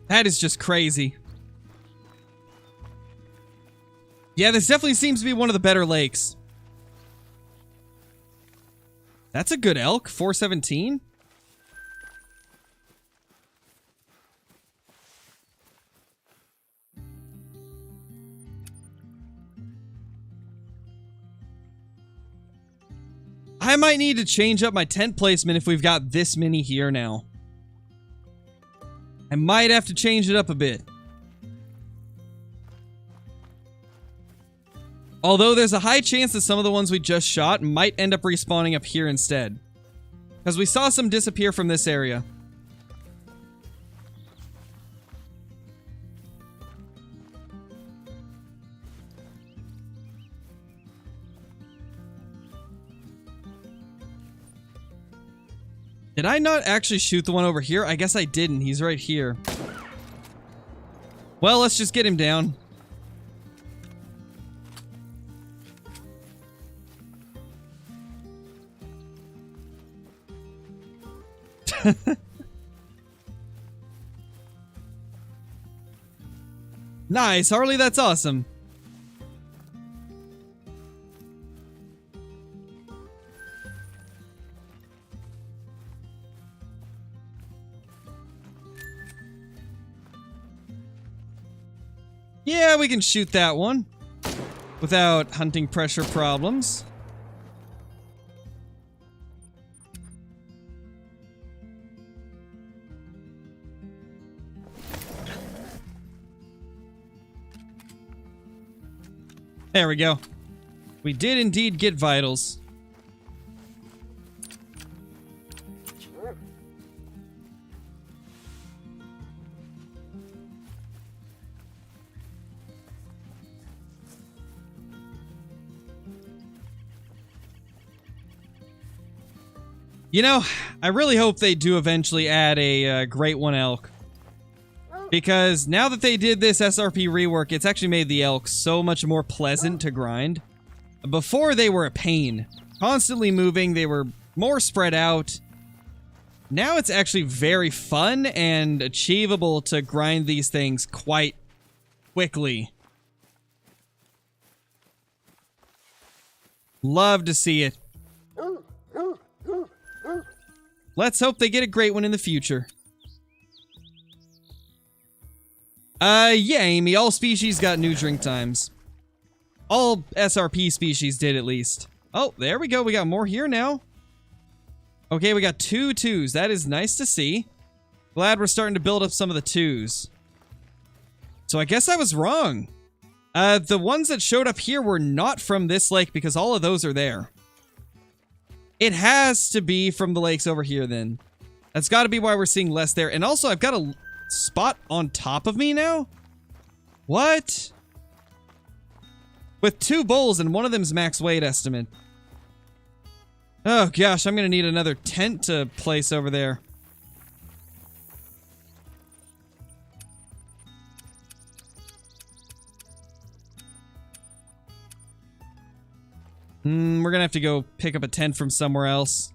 Speaker 1: That is just crazy. Yeah, this definitely seems to be one of the better lakes. That's a good elk, 417. might need to change up my tent placement if we've got this many here now. I might have to change it up a bit. Although there's a high chance that some of the ones we just shot might end up respawning up here instead. Because we saw some disappear from this area. Did I not actually shoot the one over here? I guess I didn't. He's right here. Well, let's just get him down. Nice, Harley, that's awesome. Yeah, we can shoot that one without hunting pressure problems. There we go. We did indeed get vitals. You know, I really hope they do eventually add a Great One Elk. Because now that they did this SRP rework, it's actually made the elk so much more pleasant to grind. Before, they were a pain. Constantly moving, they were more spread out. Now it's actually very fun and achievable to grind these things quite quickly. Love to see it. Let's hope they get a great one in the future. Yeah, Amy, all species got new drink times. All SRP species did, at least. Oh, there we go. We got more here now. Okay, we got 2 twos. That is nice to see. Glad we're starting to build up some of the 2s. So I guess I was wrong. The ones that showed up here were not from this lake because all of those are there. It has to be from the lakes over here, then. That's got to be why we're seeing less there. And also, I've got a spot on top of me now? What? With 2 bowls and one of them's max weight estimate. Oh gosh, I'm gonna need another tent to place over there. We're gonna have to go pick up a tent from somewhere else.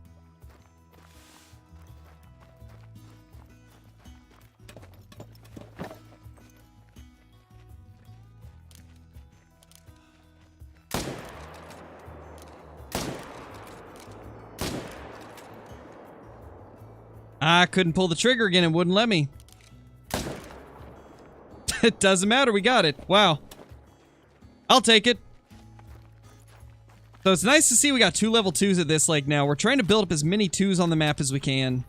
Speaker 1: I couldn't pull the trigger again, it wouldn't let me. It doesn't matter, we got it. Wow. I'll take it. So it's nice to see we got 2 level 2s at this lake now. We're trying to build up as many 2s on the map as we can.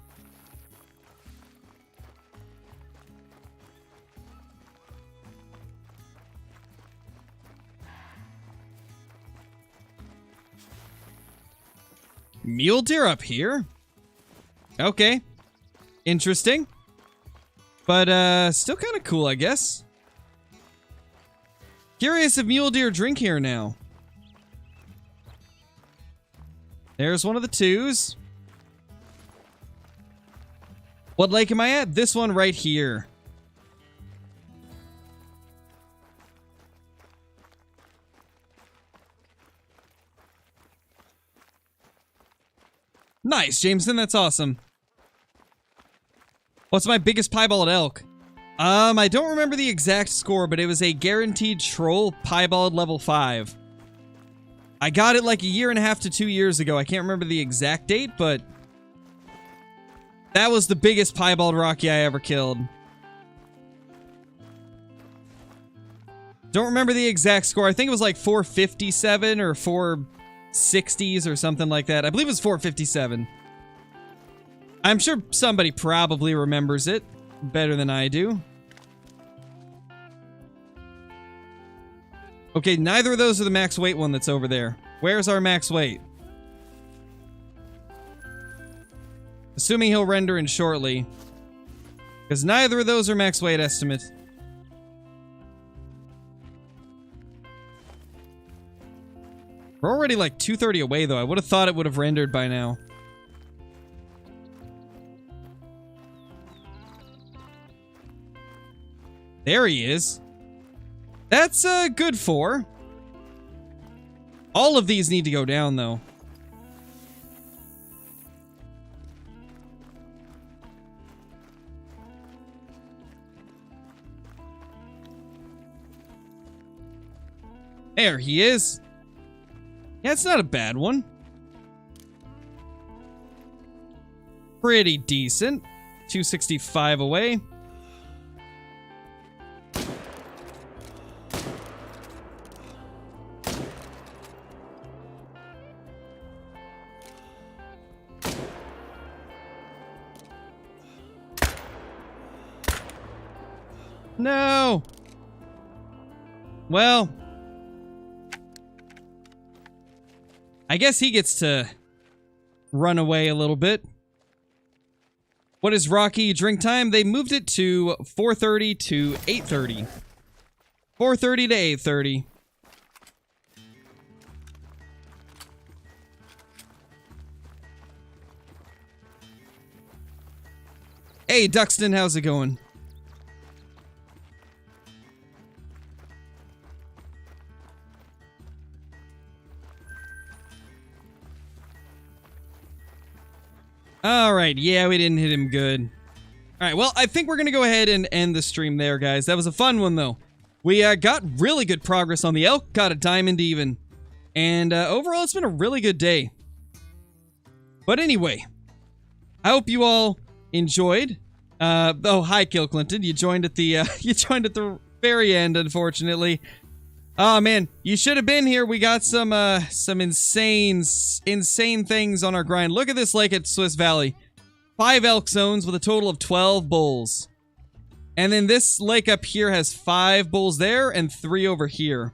Speaker 1: Mule deer up here? Okay. Interesting. But, still kind of cool, I guess. Curious if mule deer drink here now. There's one of the 2s. What lake am I at? This one right here. Nice, Jameson. That's awesome. What's my biggest piebald elk? I don't remember the exact score, but it was a guaranteed troll piebald level 5. I got it like 1.5 to 2 years ago. I can't remember the exact date, but that was the biggest piebald Rocky I ever killed. Don't remember the exact score. I think it was like 457 or 460s or something like that. I believe it was 457. I'm sure somebody probably remembers it better than I do. Okay, neither of those are the max weight one that's over there. Where's our max weight? Assuming he'll render in shortly. Because neither of those are max weight estimates. We're already like 230 away though. I would have thought it would have rendered by now. There he is. That's good for. All of these need to go down though. There he is. Yeah, it's not a bad one. Pretty decent. 265 away. No. Well, I guess he gets to run away a little bit. What is Rocky drink time? They moved it to 4:30 to 8:30. 4:30 to 8:30. Hey, Duxton, how's it going? Alright, yeah, we didn't hit him good. Alright, well, I think we're gonna go ahead and end the stream there, guys. That was a fun one, though. We got really good progress on the elk, got a diamond even. And overall, it's been a really good day. But anyway, I hope you all enjoyed. Oh, hi, Kill Clinton. You joined at the you joined at the very end, unfortunately. Oh man, you should have been here. We got some insane things on our grind. Look at this lake at Swiss Valley. 5 elk zones with a total of 12 bulls. And then this lake up here has 5 bulls there and 3 over here.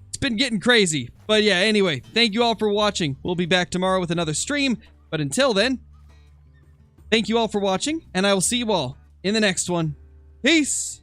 Speaker 1: It's been getting crazy. But yeah, anyway, thank you all for watching. We'll be back tomorrow with another stream. But until then, thank you all for watching, and I will see you all in the next one. Peace!